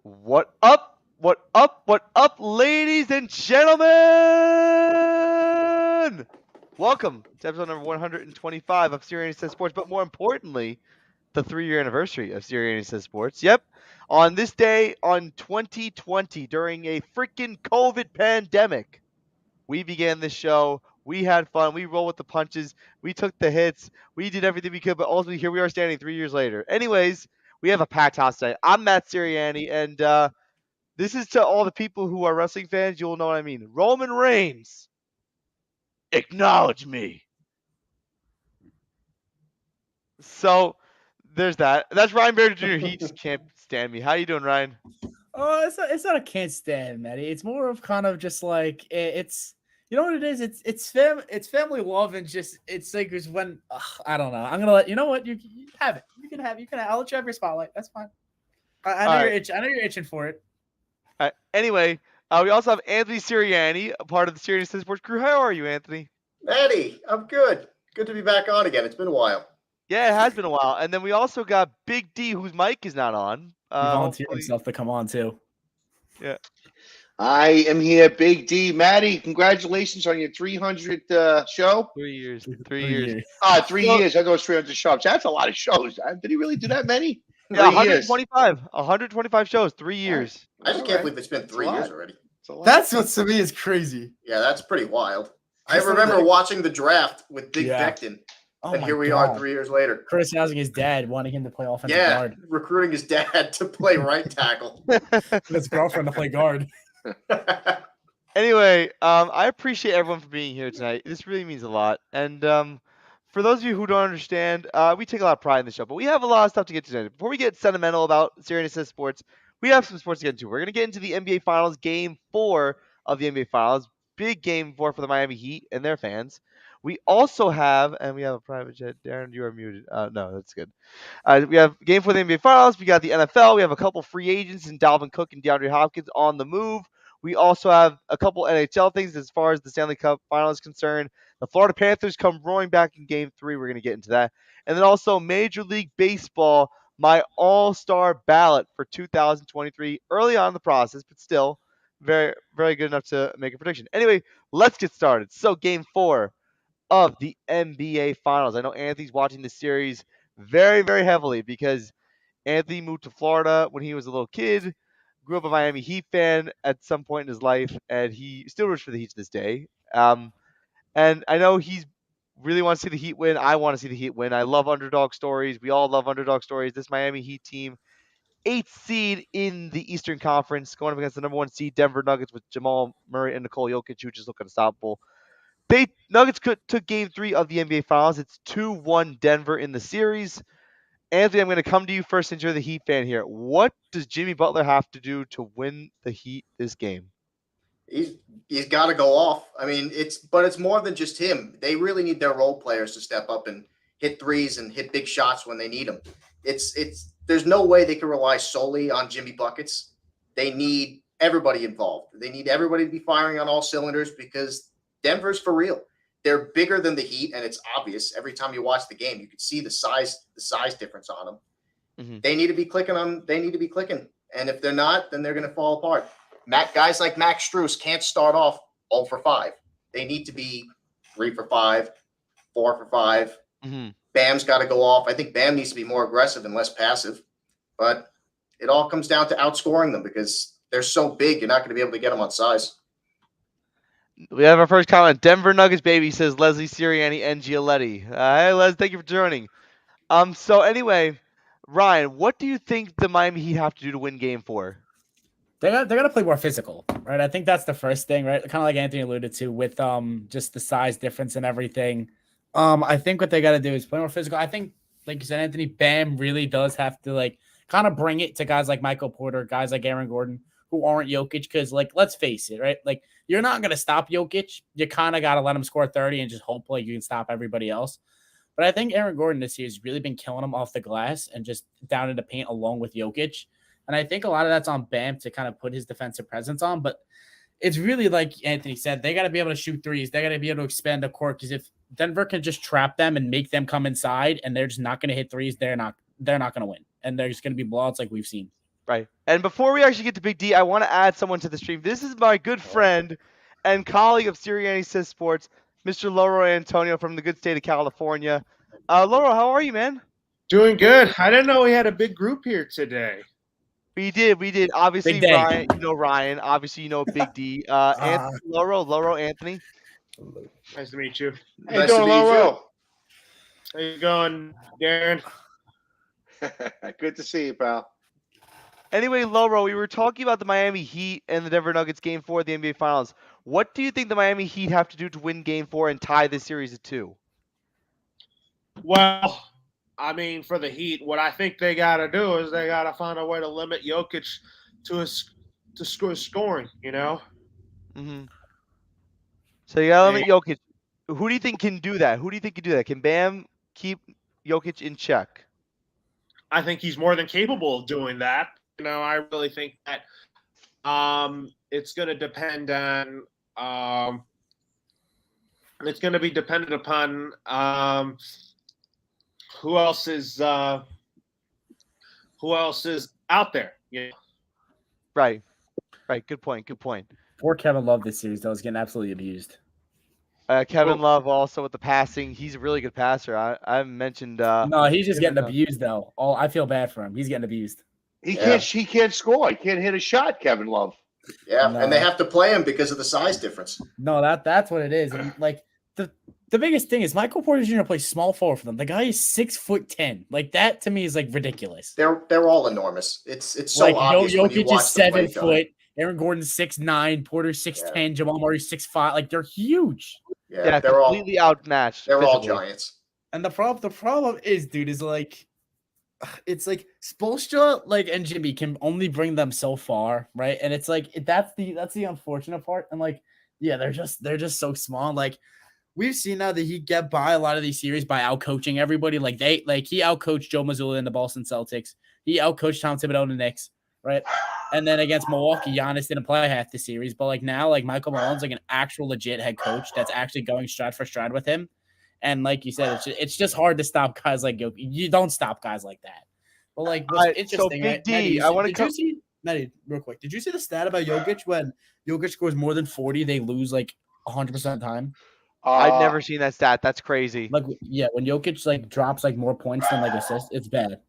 What up? What up? What up, ladies and gentlemen? Welcome to episode number 125 of Siriani Says Sports, but more importantly, the 3-year anniversary of Siriani Says Sports. Yep. On this day, on 2020, during a freaking COVID pandemic, we began this show. We had fun. We rolled with the punches. We took the hits. We did everything we could, but ultimately, here we are standing 3 years later. Anyways, we have a packed house today. I'm Matt Siriani, and this is to all the people who are wrestling fans. You'll know what I mean. Roman Reigns, acknowledge me. So there's that. That's Ryan Bader Jr. He just can't stand me. How you doing, Ryan? Oh, it's not a can't stand, Matty. It's more of kind of just like it's you know what it is. It's family love and just it's like it's when I don't know. I'm gonna let you know what you have it. You can have. I'll let you have your spotlight. That's fine. I All know you're right. itching. I know you're itching for it. All right. Anyway, we also have Anthony Siriani, a part of the Siriani Says Sports crew. How are you, Anthony? Maddie, I'm good. Good to be back on again. It's been a while. Yeah, it has been a while. And then we also got Big D, whose mic is not on. He volunteered Hopefully, himself to come on too. yeah. I am here, Big D. Maddie, congratulations on your 300th show. 3 years. 3 3 years. years. 3 years. I thought it was 300 shows. That's a lot of shows. Did he really do that many? Yeah, 3 years. 125 shows, 3 years. I just All can't right. believe it's been That's 3 a years lot. already. That's a lot. That's what to me is crazy. Yeah, that's pretty wild. I Just like remember that- watching the draft with Big Yeah. Becton, Oh and my here we God. are 3 years later. Criticizing his dad, wanting him to play offensive Yeah, guard, recruiting his dad to play right tackle. and his girlfriend to play guard. Anyway, I appreciate everyone for being here tonight. This really means a lot. And for those of you who don't understand, we take a lot of pride in the show, but we have a lot of stuff to get to today. Before we get sentimental about Sirius Says Sports, we have some sports to get into. We're going to get into the NBA Finals, Game 4 of the NBA Finals. Big Game 4 for the Miami Heat and their fans. We also have, and we have a private jet. Darren, you are muted. No, that's good. We have Game 4 of the NBA Finals. We got the NFL. We have a couple free agents in Dalvin Cook and DeAndre Hopkins on the move. We also have a couple NHL things as far as the Stanley Cup final is concerned. The Florida Panthers come roaring back in Game 3. We're going to get into that. And then also Major League Baseball, my all-star ballot for 2023. Early on in the process, but still very, very good enough to make a prediction. Anyway, let's get started. So Game 4 of the NBA Finals. I know Anthony's watching this series very, very heavily because Anthony moved to Florida when he was a little kid, grew up a Miami Heat fan at some point in his life, and he still roots for the Heat to this day. And I know he's really wants to see the Heat win. I want to see the Heat win. I love underdog stories. We all love underdog stories. This Miami Heat team, 8th seed in the Eastern Conference, going up against the number 1 seed Denver Nuggets with Jamal Murray and Nikola Jokic, who just look unstoppable. Nuggets took Game 3 of the NBA Finals. It's 2-1 Denver in the series. Anthony, I'm going to come to you first since you're the Heat fan here. What does Jimmy Butler have to do to win the Heat this game? He's got to go off. I mean, it's more than just him. They really need their role players to step up and hit threes and hit big shots when they need them. There's no way they can rely solely on Jimmy buckets. They need everybody involved. They need everybody to be firing on all cylinders because Denver's for real. They're bigger than the Heat, and it's obvious every time you watch the game. You can see the size difference on them. Mm-hmm. They need to be clicking, and if they're not, then they're going to fall apart. Guys like Max Strus can't start off 0 for 5. They need to be 3 for 5, 4 for 5. Mm-hmm. Bam's got to go off. I think Bam needs to be more aggressive and less passive. But it all comes down to outscoring them because they're so big, you're not going to be able to get them on size. We have our first comment. Denver Nuggets baby, says Leslie Siriani and Gialetti. Hey, Les, thank you for joining. So anyway, Ryan, what do you think the Miami Heat have to do to win Game 4? They got to play more physical, right? I think that's the first thing, right? Kind of like Anthony alluded to with just the size difference and everything. I think what they got to do is play more physical. I think, like you said, Anthony, Bam really does have to like kind of bring it to guys like Michael Porter, guys like Aaron Gordon, who aren't Jokic, because like let's face it, right? Like you're not gonna stop Jokic. You kind of got to let him score 30 and just hope like you can stop everybody else. But I think Aaron Gordon this year has really been killing him off the glass and just down in the paint along with Jokic. And I think a lot of that's on Bam to kind of put his defensive presence on. But it's really like Anthony said, they got to be able to shoot threes. They got to be able to expand the court because if Denver can just trap them and make them come inside and they're just not going to hit threes, they're not going to win. And they're just going to be blowouts like we've seen. Right. And before we actually get to Big D, I want to add someone to the stream. This is my good friend and colleague of Siriani Says Sports, Mr. Loro Antonio from the good state of California. Loro, how are you, man? Doing good. I didn't know we had a big group here today. We did. Obviously, Big day. Ryan, you know Ryan. Obviously, you know Big D. Anthony, Loro, Anthony. Nice to meet you. How you Nice to doing, meet you. Laurel? How you going, Darren? Good to see you, pal. Anyway, Loro, we were talking about the Miami Heat and the Denver Nuggets Game 4 of the NBA Finals. What do you think the Miami Heat have to do to win Game 4 and tie this series at 2? Well, I mean, for the Heat, what I think they got to do is they got to find a way to limit Jokic to scoring. You know, Mm-hmm. So you gotta limit Jokic. Who do you think can do that? Who do you think can do that? Can Bam keep Jokic in check? I think he's more than capable of doing that. You know, I really think that it's going to depend on it's going to be dependent upon who else is out there. You know? Right. Good point. Poor Kevin Love this series, though, is getting absolutely abused. Kevin Love also with the passing. He's a really good passer. I mentioned. No, he's just getting Kevin, abused, though. I feel bad for him. He's getting abused. He can't score. He can't hit a shot, Kevin Love. Yeah, No. and they have to play him because of the size difference. No, that's what it is. And like the biggest thing is Michael Porter Jr. plays small forward for them. The guy is 6'10". Like that to me is like ridiculous. They're all enormous. It's so like obvious when you Jokic watch is the play 7 done. foot. Aaron Gordon's 6'9", Porter's 6'10", Jamal Murray's 6'5". Like they're huge. Yeah, they're completely outmatched. They're all physically. giants. And the problem is, dude, is like it's like Spoelstra and Jimmy can only bring them so far, right? And it's like that's the unfortunate part. And like, yeah, they're just so small. Like we've seen now that he get by a lot of these series by outcoaching everybody. Like he outcoached Joe Mazzulla in the Boston Celtics. He outcoached Tom Thibodeau in the Knicks, right? And then against Milwaukee, Giannis didn't play half the series. But like now, like Michael Malone's like an actual legit head coach that's actually going stride for stride with him. And like you said, it's just hard to stop guys like Jokic. You don't stop guys like that. But like, what's interesting, so Big right? D, Maddie, I want to you see, Maddie, real quick, did you see the stat about Jokic when Jokic scores more than 40, they lose like 100% of the time? I've never seen that stat. That's crazy. Like, yeah, when Jokic like drops like more points than like assists, it's bad.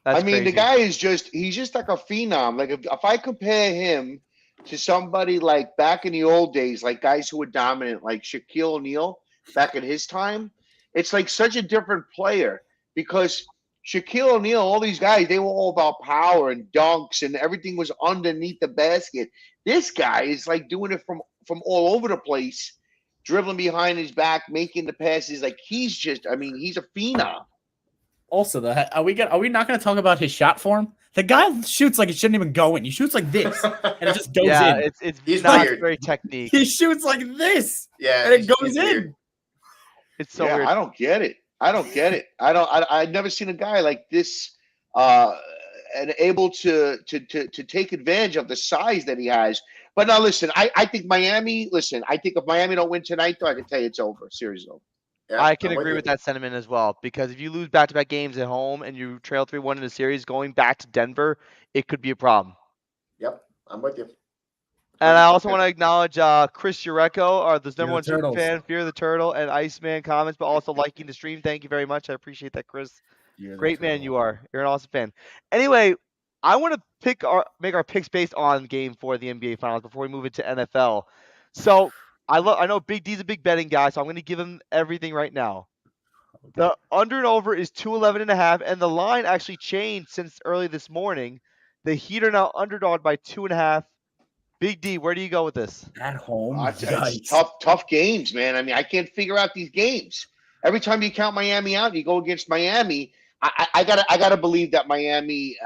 That's I mean, crazy. the guy is he's just like a phenom. Like if I compare him to somebody like back in the old days, like guys who were dominant, like Shaquille O'Neal back in his time, it's like such a different player because Shaquille O'Neal, all these guys, they were all about power and dunks and everything was underneath the basket. This guy is like doing it from all over the place, dribbling behind his back, making the passes. Like he's a phenom. Also, are we not going to talk about his shot form? The guy shoots like it shouldn't even go in. He shoots like this, and it just goes in. It's He's not weird. very technique. He shoots like this, Yeah, and it goes he's in. weird. It's so yeah, weird. I don't get it. I've never seen a guy like this and able to take advantage of the size that he has. But now listen, I think if Miami don't win tonight, though, I can tell you it's over. Series is over. Yeah, I can I'm agree you. with that sentiment as well because if you lose back-to-back games at home and you trail 3-1 in the series, going back to Denver, it could be a problem. Yep, I'm with you. And I also want to acknowledge Chris Ureko, the number one super Turtles. fan, Fear the Turtle, and Iceman comments, but also liking the stream. Thank you very much. I appreciate that, Chris. Great man you are. You're an awesome fan. Anyway, I want to make our picks based on Game 4 of the NBA Finals before we move into NFL. So I know Big D's a big betting guy, so I'm going to give him everything right now. The under and over is 211.5, and the line actually changed since early this morning. The Heat are now underdog by 2.5. Big D, where do you go with this? At home, It's yikes. tough games, man. I mean, I can't figure out these games. Every time you count Miami out, you go against Miami. I gotta believe that Miami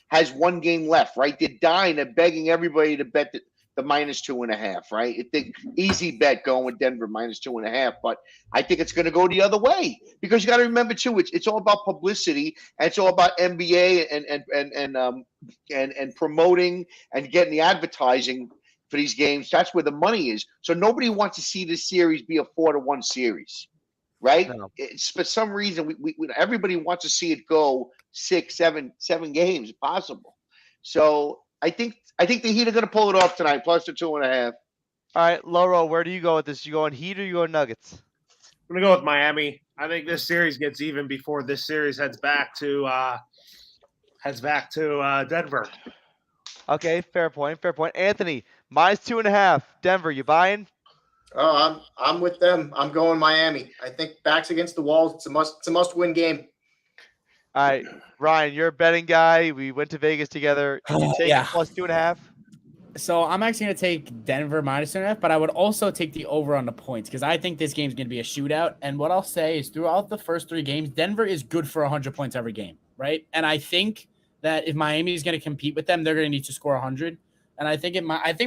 has one game left, right? They're dying. They're begging everybody to bet the -2.5, right? It's the easy bet going with Denver -2.5, but I think it's going to go the other way because you got to remember too, it's all about publicity and it's all about NBA and promoting and getting the advertising for these games. That's where the money is. So nobody wants to see this series be a 4-1 series, right? No. It's for some reason we everybody wants to see it go 6, 7 games possible. So I think the Heat are going to pull it off tonight, plus the 2.5. All right, Loro, where do you go with this? You going Heat or you going Nuggets? I'm gonna go with Miami. I think this series gets even before this series heads back to Denver. Okay, fair point. Fair point. Anthony, -2.5. Denver, you buying? Oh, I'm with them. I'm going Miami. I think backs against the walls. It's a must win game. All right, Ryan, you're a betting guy. We went to Vegas together. You take Yeah. +2.5. So I'm actually going to take Denver -2.5, but I would also take the over on the points because I think this game's going to be a shootout. And what I'll say is throughout the first 3 games, Denver is good for 100 points every game, right? And I think that if Miami is going to compete with them, they're going to need to score 100. And I think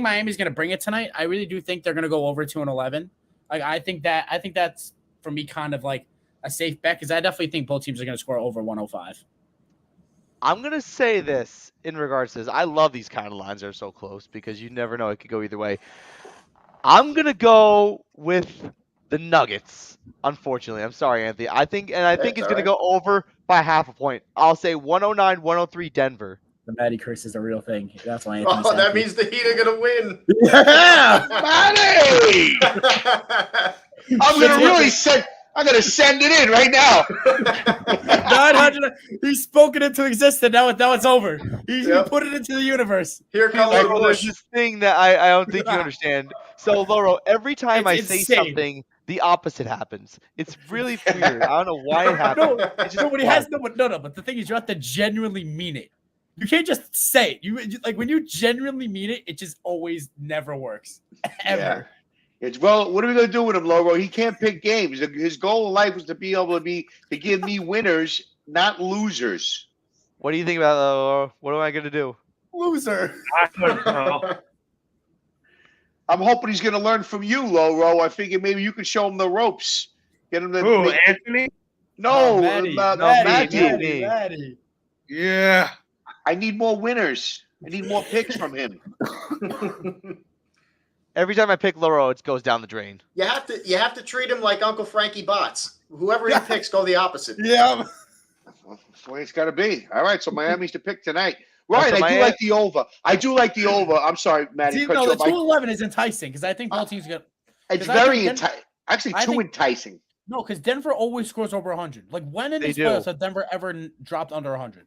Miami's going to bring it tonight. I really do think they're going to go over 2-11. Like I think that's for me kind of like a safe bet because I definitely think both teams are going to score over 105. I'm going to say this in regards to this. I love these kind of lines that are so close because you never know. It could go either way. I'm going to go with the Nuggets, unfortunately. I'm sorry, Anthony. I think That's it's all going to right. go over by half a point. I'll say 109-103 Denver. The Matty curse is a real thing. That's why Anthony's Oh, that happy. means the Heat are gonna win. Yeah, Matty! I'm going to send it in right now. 900. He's spoken into existence. Now it's over. He Yep. put it into the universe. Here comes the Loro, there's push. this thing that I don't think you understand. So, Loro, every time I It's say insane. something, the opposite happens. It's really weird. I don't know why it happens. No, It's just no, but he has no. But the thing is, you have to genuinely mean it. You can't just say it. You like when you genuinely mean it, it just always never works ever. Well, what are we going to do with him, Logo? He can't pick games. His goal in life was to be able to give me winners, not losers. What do you think about that, Loro? What am I going to do? Loser. I don't know. I'm hoping he's going to learn from you, Loro. I figured maybe you could show him the ropes. Get him to Who, make- Anthony? No, Maddie, Matthew. Maddie. Yeah. I need more winners. I need more picks from him. Every time I pick Loro, it goes down the drain. You have to treat him like Uncle Frankie Bots. Whoever he picks, go the opposite. Yeah. That's the way it's got to be. All right, so Miami's to pick tonight. Ryan, so I do like the over. I do like the over. I'm sorry, Maddie. See, cut no, you the off. 211 is enticing because I think both teams get. It's 'cause I very think enticing. Actually, I too think- enticing. No, because Denver always scores over 100. Like when in They these do. playoffs have Denver ever dropped under 100?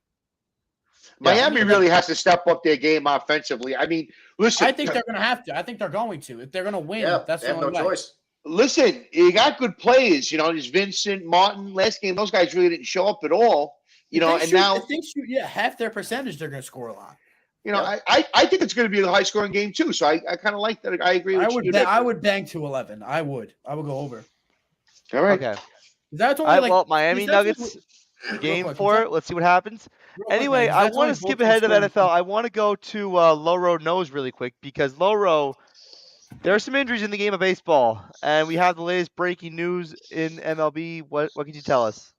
Miami really has to step up their game offensively. I mean, listen. I think they're going to have to. I think they're going to. If they're going to win, Yeah, that's they the have no only way. choice. Listen, you got good players. You know, there's Vincent, Martin. Last game, those guys really didn't show up at all. You know, and now if they shoot, half their percentage, they're going to score a lot. you know, I think it's going to be a high scoring game too. So I kind of like that. I agree with you. I would bang 211. I would go over. All right. Okay. That's All only right, like well, Miami that's Nuggets game quick, 4. Let's see what happens. real quick, Anyway, man, I that's want only to skip both ahead of teams NFL. I want to go to Loro Nose really quick because Loro, there are some injuries in the game of baseball, and we have the latest breaking news in MLB. What can you tell us?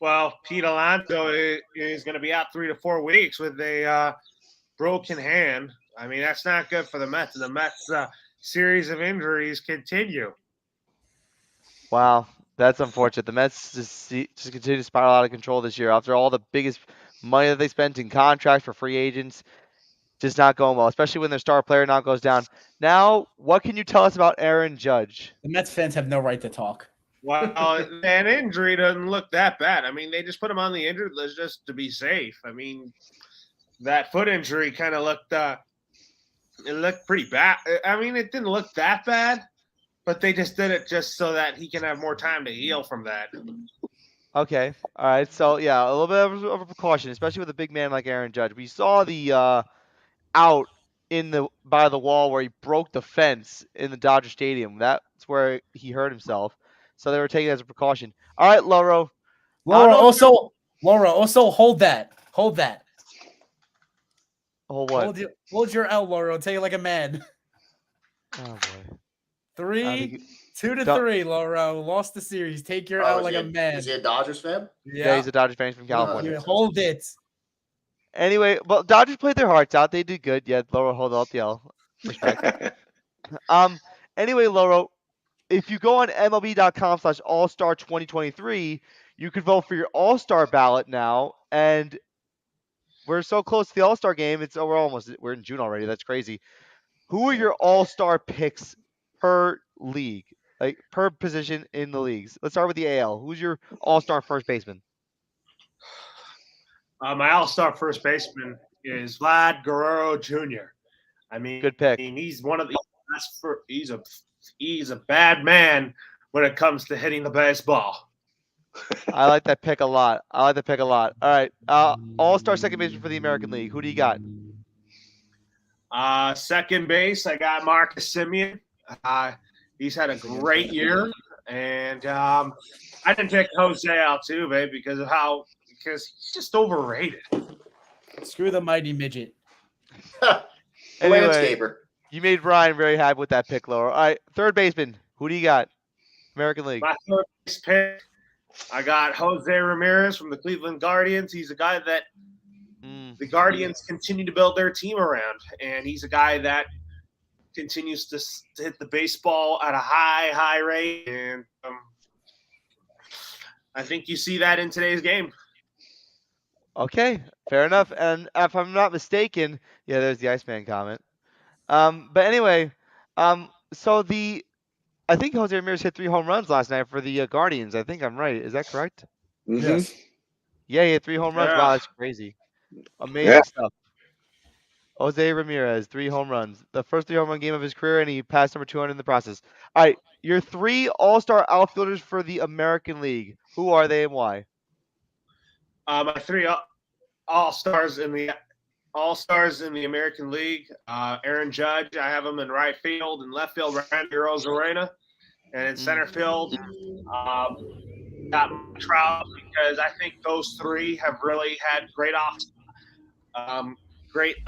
Well, Pete Alonso is going to be out 3 to 4 weeks with a broken hand. I mean, that's not good for the Mets. And the Mets' series of injuries continue. Wow, that's unfortunate. The Mets just continue to spiral out of control this year after all the biggest money that they spent in contracts for free agents. Just not going well, especially when their star player now goes down. Now, what can you tell us about Aaron Judge? The Mets fans have no right to talk. Well, that injury doesn't look that bad. I mean, they just put him on the injured list just to be safe. I mean, that foot injury kind of looked it looked pretty bad. I mean, it didn't look that bad, but they just did it just so that he can have more time to heal from that. Okay, all right. So yeah, a little bit of a precaution, especially with a big man like Aaron Judge. We saw the out by the wall where he broke the fence in the Dodger Stadium. That's where he hurt himself. So they were taking it as a precaution. All right, Loro. Laura, also hold that. Hold that. Oh, what? Hold your L, Laura. Take it like a man. Oh boy. 3, 2 to Don't- 3, Laura. Lost the series. Take your Oh, L like a man. Is he a Dodgers fan? Yeah, he's a Dodgers fan from California. You hold it. Anyway, well, Dodgers played their hearts out. They did good. Yeah, Loro hold out the L. Respect. Anyway, Loro, if you go on MLB.com/All-Star 2023, you can vote for your All-Star ballot now. And we're so close to the All Star game. We're in June already. That's crazy. Who are your All Star picks per league, like per position in the leagues? Let's start with the AL. Who's your All Star first baseman? My all-star first baseman is Vlad Guerrero Jr. I mean, Good pick. he's one of the best. He's a bad man when it comes to hitting the baseball. I like that pick a lot. All right. All Star second baseman for the American League. Who do you got? Second base, I got Marcus Simeon. He's had a great year, and I didn't pick Jose Altuve because he's just overrated. Screw the mighty midget. Anyway, Landscaper. you made Ryan very happy with that pick, Laura. All right, third baseman. Who do you got? American League. My third base pick, I got Jose Ramirez from the Cleveland Guardians. He's a guy that the Guardians continue to build their team around, and he's a guy that continues to hit the baseball at a high rate, and I think you see that in today's game. Okay, fair enough. And if I'm not mistaken, yeah, there's the Iceman comment. But anyway, so I think Jose Ramirez hit 3 home runs last night for the Guardians. I think I'm right. Is that correct? Yes. Yeah, he hit 3 home runs. Yeah. Wow, that's crazy. Amazing Yeah. stuff. Jose Ramirez, 3 home runs. The first 3 home run game of his career, and he passed number 200 in the process. All right, your 3 All-Star outfielders for the American League. Who are they and why? My 3 all-stars in the American League. Aaron Judge, I have him in right field. In left field, Randy Rosarena. And in center field, got Trout, because I think those 3 have really had great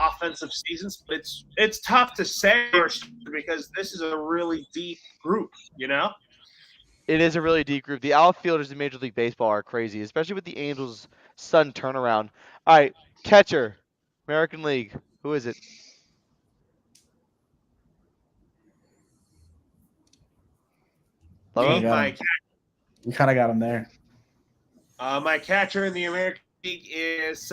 offensive seasons. But it's tough to say because this is a really deep group, you know? It is a really deep group. The outfielders in Major League Baseball are crazy, especially with the Angels' sudden turnaround. All right, catcher, American League. Who is it? Hello? You kind of got him there. My catcher in the American League is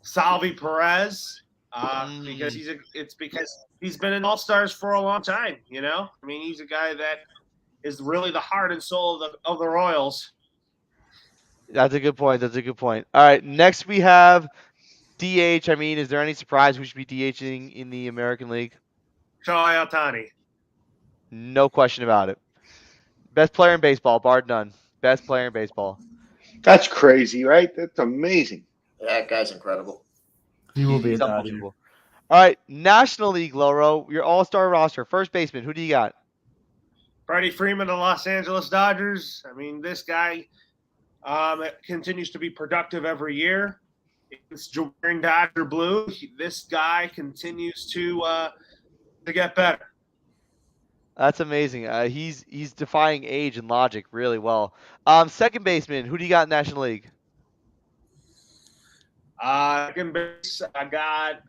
Salvi Perez, because he's been in All Stars for a long time. You know, I mean, he's a guy that is really the heart and soul of the Royals. That's a good point. All right, next we have DH. I mean, is there any surprise who should be DHing in the American League? Shohei Ohtani. No question about it. Best player in baseball, bar none. Best player in baseball. That's crazy, right? That's amazing. That guy's incredible. He will be a He's Dodger. unbelievable. All right, National League, Loro, your All-Star roster. First baseman, who do you got? Freddie Freeman, the Los Angeles Dodgers. I mean, this guy continues to be productive every year. It's wearing Dodger blue. This guy continues to get better. That's amazing. He's defying age and logic really well. Second baseman, who do you got in National League? Second base, I got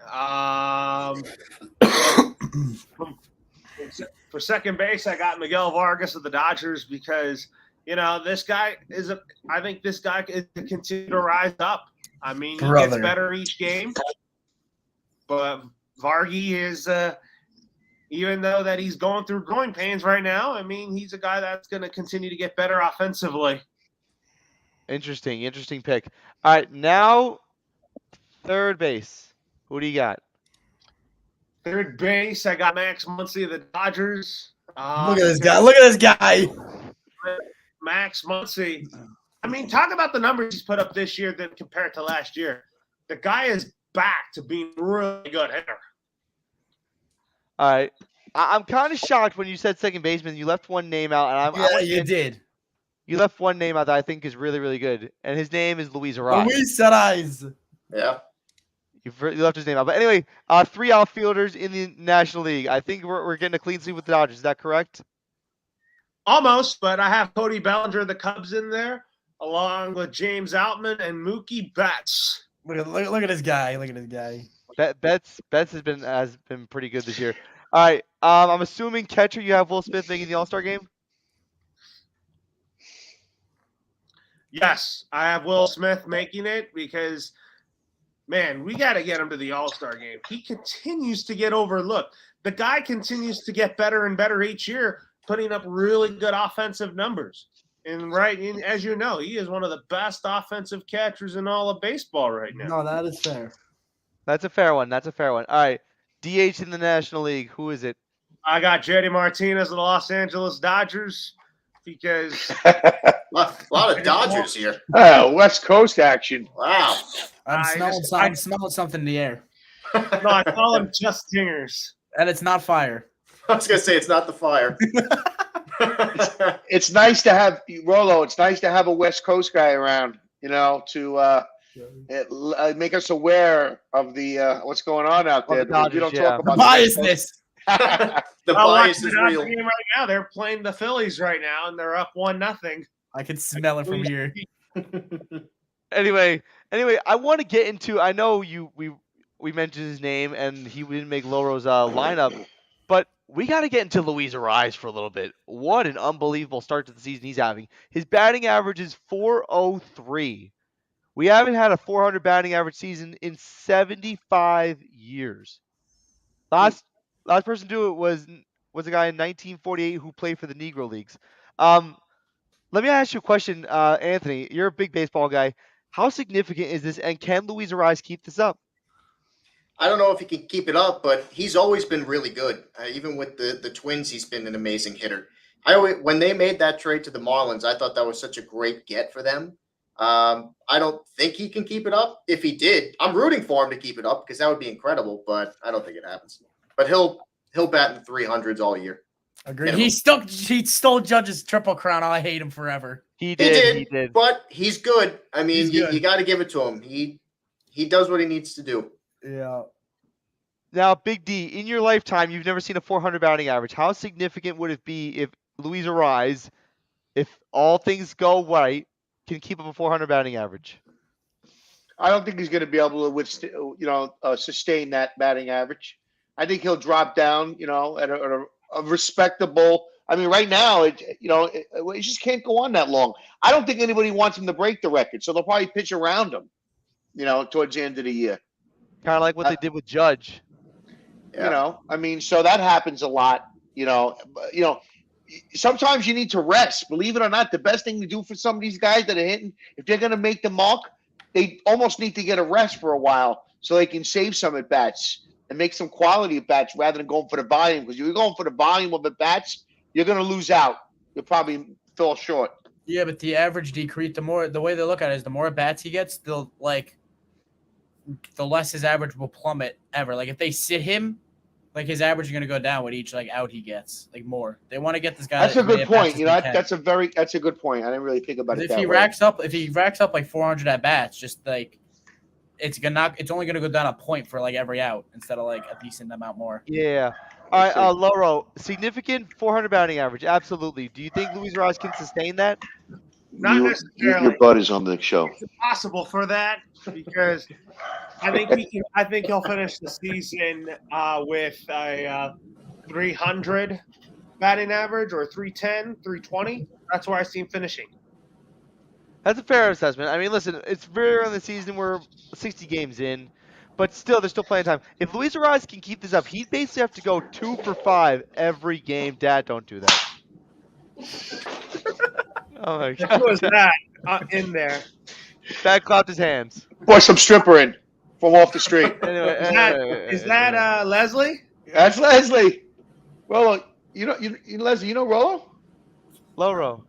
for second base, I got Miguel Vargas of the Dodgers, because this guy I think this guy can continue to rise up. I mean, he gets better each game, but Vargy is even though that he's going through growing pains right now, I mean, he's a guy that's going to continue to get better offensively. Interesting pick. All right, now third base. Who do you got? Third base, I got Max Muncy of the Dodgers. Look at this guy. Max Muncy. I mean, talk about the numbers he's put up this year than compared to last year. The guy is back to being a really good hitter. All right. I'm kind of shocked when you said second baseman. You left one name out, and you did. You left one name out that I think is really, really good, and his name is Luis Arraez. Luis Arraez. Yeah. You left his name out, but anyway, 3 outfielders in the National League. I think we're getting a clean sweep with the Dodgers. Is that correct? Almost, but I have Cody Bellinger of the Cubs in there, along with James Outman and Mookie Betts. Look at this guy. Betts has been pretty good this year. All right. I'm assuming catcher you have Will Smith making the All-Star game. Yes, I have Will Smith making it because, man, we got to get him to the All-Star game. He continues to get overlooked. The guy continues to get better and better each year, putting up really good offensive numbers. And as you know, he is one of the best offensive catchers in all of baseball right now. No, that is fair. That's a fair one. That's a fair one. All right. DH in the National League. Who is it? I got JD Martinez of the Los Angeles Dodgers because A lot of Dodgers here. West Coast action. Wow. I'm I smelling something in the air, no, I call them just tingers. and it's not fire. I was gonna say it's not the fire. It's nice to have Rolo. It's nice to have a West Coast guy around, to make us aware of the what's going on out there. the Dodgers, we don't yeah. talk The about biasness. The I'll watch bias the is Dodgers real. game right now. They're playing the Phillies right now, and they're up 1-0. I can smell it from here. Anyway, I want to get into. I know we mentioned his name and he didn't make Loro's lineup, but we got to get into Luis Ariz for a little bit. What an unbelievable start to the season he's having. His batting average is .403. We haven't had a 400 batting average season in 75 years. Last person to do it was a guy in 1948 who played for the Negro Leagues. Let me ask you a question, Anthony. You're a big baseball guy. How significant is this, and can Luis Ariz keep this up? I don't know if he can keep it up, but he's always been really good. Even with the Twins, he's been an amazing hitter. When they made that trade to the Marlins, I thought that was such a great get for them. I don't think he can keep it up. If he did, I'm rooting for him to keep it up because that would be incredible, but I don't think it happens. But he'll bat in the 300s all year. Agreed. He stole Judge's Triple Crown. I hate him forever. He did. But he's good. I mean, He's good. you got to give it to him. He does what he needs to do. Yeah. Now, Big D, in your lifetime, you've never seen a 400 batting average. How significant would it be if Luis Ariz, if all things go right, can keep up a 400 batting average? I don't think he's going to be able to sustain that batting average. I think he'll drop down, at a respectable. I mean, right now, it just can't go on that long. I don't think anybody wants him to break the record, so they'll probably pitch around him, towards the end of the year. Kind of like what they did with Judge. Yeah. I mean, so that happens a lot. Sometimes you need to rest. Believe it or not, the best thing to do for some of these guys that are hitting, if they're going to make the mark, they almost need to get a rest for a while so they can save some at bats and make some quality at bats rather than going for the volume. Because if you're going for the volume of at bats, you're going to lose out. You'll probably fall short. Yeah, but the average decrease, the way they look at it is the more at bats he gets, the less his average will plummet ever. Like if they sit him, like his average is going to go down with each out he gets, more. They want to get this guy. That's a good point. That's a good point. I didn't really think about it. If he racks up like 400 at bats, just it's only gonna go down a point for every out instead of a decent amount more. Yeah. All right, Loro, significant 400 batting average, absolutely. Do you think Luis Ariz can sustain that? Not necessarily. Your butt is on the show. It's impossible for that because I think he'll finish the season with a 300 batting average or 310, 320. That's where I see him finishing. That's a fair assessment. I mean, listen, it's very early in the season. We're 60 games in, but still, there's still plenty of time. If Luis Ariz can keep this up, he'd basically have to go 2 for 5 every game. Dad, don't do that. Oh my God! Who was that in there? Dad clapped his hands. Boy, some stripper in from off the street. Is that Leslie? That's Leslie. Rolo, Leslie, you know Rolo? Loro.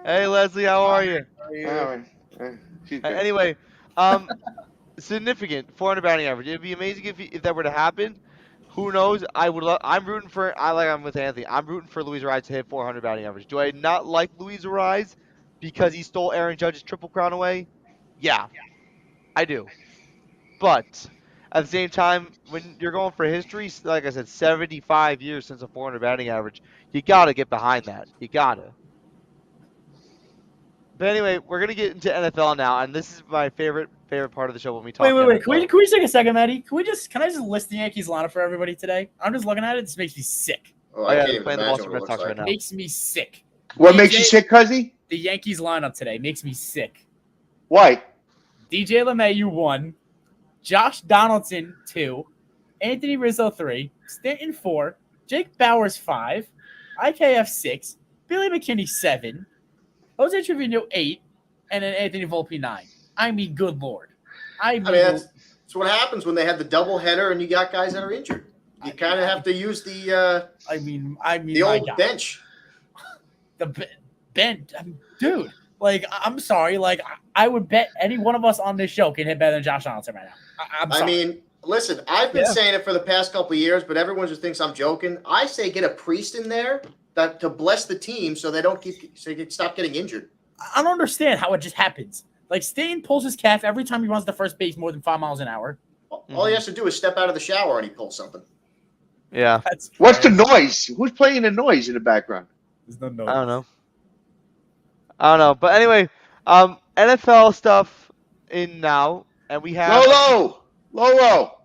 Hey, Leslie, how are you? Anyway, significant 400 batting average. It'd be amazing if that were to happen. Who knows? I'm rooting for. I'm with Anthony. I'm rooting for Luis Ariz to hit 400 batting average. Do I not like Luis Ariz because he stole Aaron Judge's Triple Crown away? Yeah, I do. But at the same time, when you're going for history, like I said, 75 years since a 400 batting average, you gotta get behind that. You gotta. But anyway, we're gonna get into NFL now, and this is my favorite part of the show when we talk. Wait. Can we just take a second, Maddie? Can I just list the Yankees lineup for everybody today? I'm just looking at it. This makes me sick. Oh, I can't even playing the imagine Boston what Red it Sox looks right now. Makes me sick. What makes you sick, Cuzzy? The Yankees lineup today makes me sick. Why? DJ LeMahieu 1, Josh Donaldson 2, Anthony Rizzo 3, Stanton 4, Jake Bowers 5, IKF 6, Billy McKinney 7, Jose Trevino 8, and then Anthony Volpe 9. I mean, good lord. I mean, that's what happens when they have the doubleheader and you got guys that are injured. You kind of have to use the the old bench. The bench, dude. Like, I'm sorry. Like, I would bet any one of us on this show can hit better than Josh Donaldson right now. I'm sorry. I mean, listen, I've been saying it for the past couple of years, but everyone just thinks I'm joking. I say get a priest in there to bless the team so they can stop getting injured. I don't understand how it just happens. Like, Stanton pulls his calf every time he runs to first base more than 5 miles an hour. All he has to do is step out of the shower and he pulls something. Yeah. What's the noise? Who's playing the noise in the background? There's no noise. I don't know. But anyway, NFL stuff in now, and we have Lolo.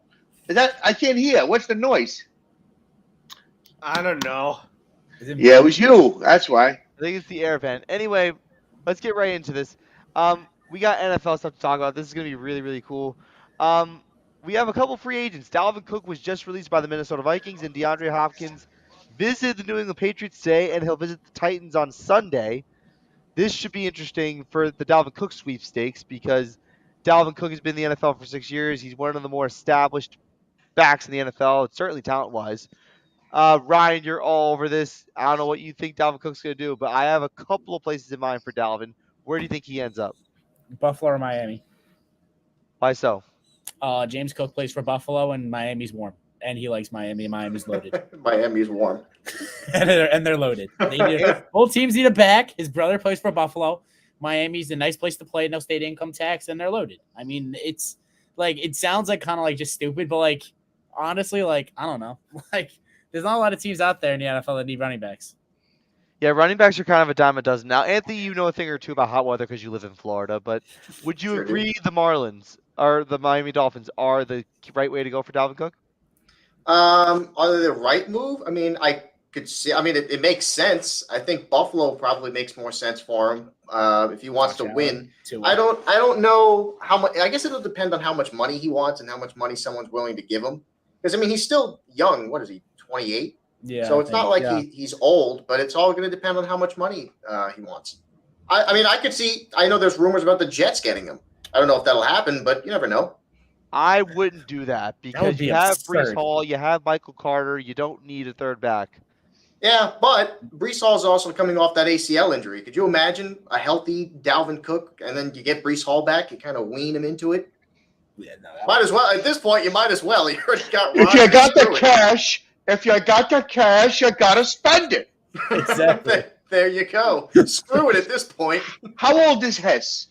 Is that I can't hear. What's the noise? I don't know. Yeah, it was you. That's why. I think it's the air vent. Anyway, let's get right into this. We got NFL stuff to talk about. This is going to be really, really cool. We have a couple free agents. Dalvin Cook was just released by the Minnesota Vikings, and DeAndre Hopkins visited the New England Patriots today, and he'll visit the Titans on Sunday. This should be interesting for the Dalvin Cook sweepstakes because Dalvin Cook has been in the NFL for 6 years. He's one of the more established backs in the NFL, certainly talent-wise. Ryan, you're all over this. I don't know what you think Dalvin Cook's going to do, but I have a couple of places in mind for Dalvin. Where do you think he ends up? Buffalo or Miami? Why so? James Cook plays for Buffalo, and Miami's warm. And he likes Miami. Miami's loaded. Miami's warm. and they're loaded. Both teams need a back. His brother plays for Buffalo. Miami's a nice place to play. No state income tax, and they're loaded. I mean, it's like it sounds like kind of like just stupid, but like honestly, like I don't know. Like there's not a lot of teams out there in the NFL that need running backs. Yeah, running backs are kind of a dime a dozen. Now, Anthony, you know a thing or two about hot weather because you live in Florida, but would you agree the Marlins or the Miami Dolphins are the right way to go for Dalvin Cook? Are they the right move? I mean, I could see. I mean, it makes sense. I think Buffalo probably makes more sense for him if he wants to win. I don't know how much. I guess it'll depend on how much money he wants and how much money someone's willing to give him. Because I mean, he's still young. What is he? 28. Yeah. So it's not like he's old, but it's all going to depend on how much money he wants. I mean, I could see. I know there's rumors about the Jets getting him. I don't know if that'll happen, but you never know. I wouldn't do that because you have Breece Hall, you have Michael Carter, you don't need a third back. Yeah, but Breece Hall is also coming off that ACL injury. Could you imagine a healthy Dalvin Cook and then you get Breece Hall back, you kind of wean him into it? Yeah, no, might as well. At this point, you might as well. You already got. If you got the cash, you got to spend it. Exactly. There you go. Screw it at this point. How old is Hess?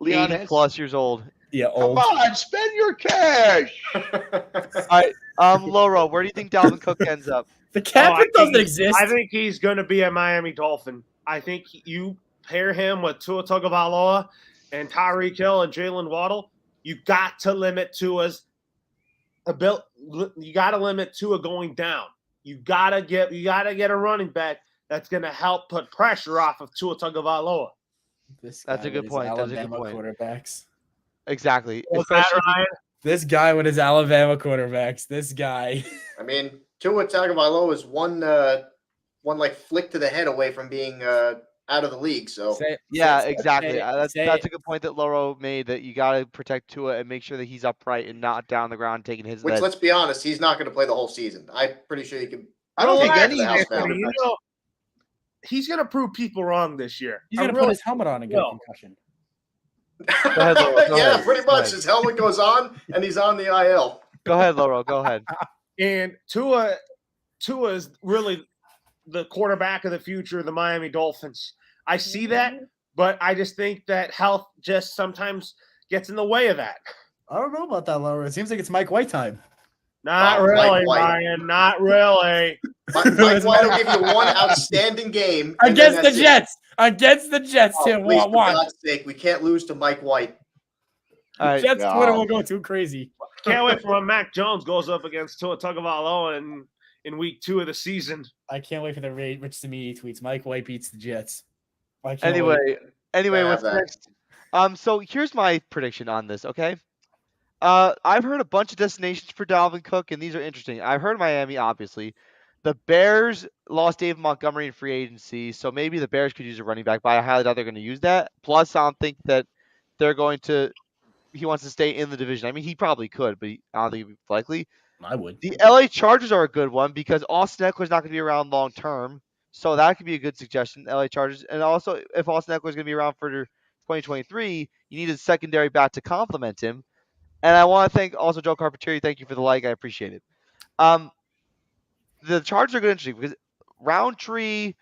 Leon 80 plus years old. Yeah, old. Come on, spend your cash. All right, Loro, where do you think Dalvin Cook ends up? The cap doesn't exist. I think he's going to be a Miami Dolphin. I think you pair him with Tua Tagovailoa and Tyreek Hill and Jalen Waddle. You got to limit Tua's ability. You got to limit Tua going down. You got to get a running back that's going to help put pressure off of Tua Tagovailoa. That's a good point. Alabama quarterbacks. Exactly. This guy with his Alabama quarterbacks. This guy. I mean, Tua Tagovailoa is one like flick to the head away from being out of the league. So exactly. That's a good point that Loro made. That you got to protect Tua and make sure that he's upright and not down the ground taking his. Which, let's be honest, he's not going to play the whole season. I'm pretty sure he can. I don't think any. He's going to prove people wrong this year. He's going to put his helmet on and get a concussion. Go ahead, Laurel. Go ahead. Pretty much. His helmet goes on, and he's on the IL. Go ahead, Laurel. Go ahead. And Tua is really the quarterback of the future of the Miami Dolphins. I see that, but I just think that health just sometimes gets in the way of that. I don't know about that, Laura. It seems like it's Mike White time. Not really, Ryan. Not really. Mike White will give you one outstanding game against the Jets. Against the Jets, too. Please, for God's sake, we can't lose to Mike White. All right, Jets Twitter will go too crazy. Can't wait for when Mac Jones goes up against Tua Tagovailoa in week 2 of the season. I can't wait for the Rich Samini tweets. Mike White beats the Jets. I can't wait. Anyway, Gotta have what's that. next? So here's my prediction on this. Okay. I've heard a bunch of destinations for Dalvin Cook, and these are interesting. I've heard Miami, obviously. The Bears lost David Montgomery in free agency, so maybe the Bears could use a running back, but I highly doubt they're going to use that. Plus, I don't think that they're going to. He wants to stay in the division. I mean, he probably could, but I don't think it's likely. I would. The LA Chargers are a good one because Austin Eckler's not going to be around long term, so that could be a good suggestion. LA Chargers, and also if Austin Eckler's going to be around for 2023, you need a secondary back to complement him. And I want to thank also Joe Carpentieri. Thank you for the like. I appreciate it. Um, the Chargers are good interesting because Roundtree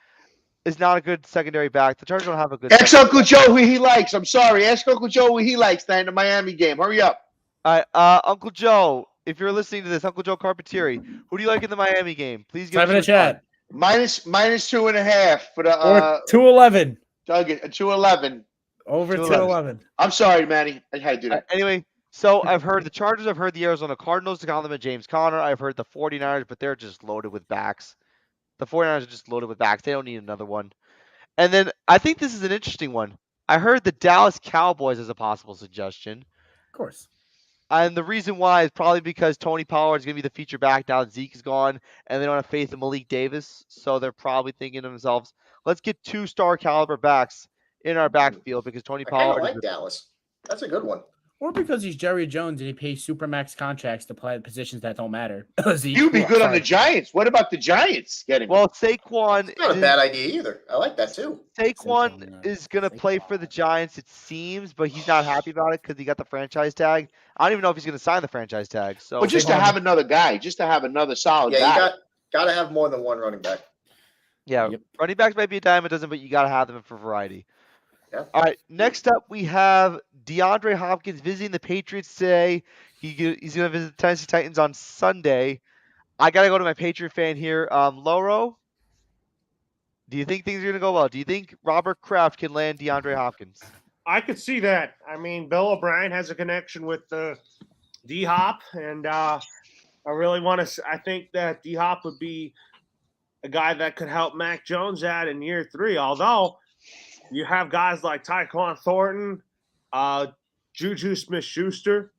is not a good secondary back. The Chargers don't have a good Ask secondary Uncle back. Joe who he likes. I'm sorry. Ask Uncle Joe who he likes tonight in the Miami game. Hurry up. All right, Uncle Joe, if you're listening to this, Uncle Joe Carpentieri, who do you like in the Miami game? Please give Type us in your the chat. Minus 2.5 for the Or 211. Doug 211. Over 211. 211. I'm sorry, Manny. I had to do that. Anyway, so I've heard the Chargers, I've heard the Arizona Cardinals to compliment James Conner. I've heard the 49ers, but they're just loaded with backs. The 49ers are just loaded with backs. They don't need another one. And then I think this is an interesting one. I heard the Dallas Cowboys as a possible suggestion. Of course. And the reason why is probably because Tony Pollard is going to be the feature back now that Zeke is gone, and they don't have faith in Malik Davis. So they're probably thinking to themselves, let's get 2-star caliber backs in our backfield because Tony I kind of Pollard like is Dallas. That's a good one. Or because he's Jerry Jones and he pays supermax contracts to play positions that don't matter. You'd be good on the Giants. What about the Giants getting? well, Saquon. It's not a bad idea either. I like that too. Saquon is going to play for the Giants, it seems, but he's not happy about it because he got the franchise tag. I don't even know if he's going to sign the franchise tag. So, But just to have another guy, just to have another solid Yeah, guy. you got to have more than one running back. yeah, Yep. running backs might be a dime a dozen, but you got to have them for variety. Yeah. All right, next up we have DeAndre Hopkins visiting the Patriots today. He's going to visit the Tennessee Titans on Sunday. I got to go to my Patriot fan here. Loro, do you think things are going to go well? Do you think Robert Kraft can land DeAndre Hopkins? I could see that. I mean, Bill O'Brien has a connection with D Hop, and I really want to. I think that D Hop would be a guy that could help Mac Jones out in year 3. Although you have guys like Tyquan Thornton, Juju Smith-Schuster.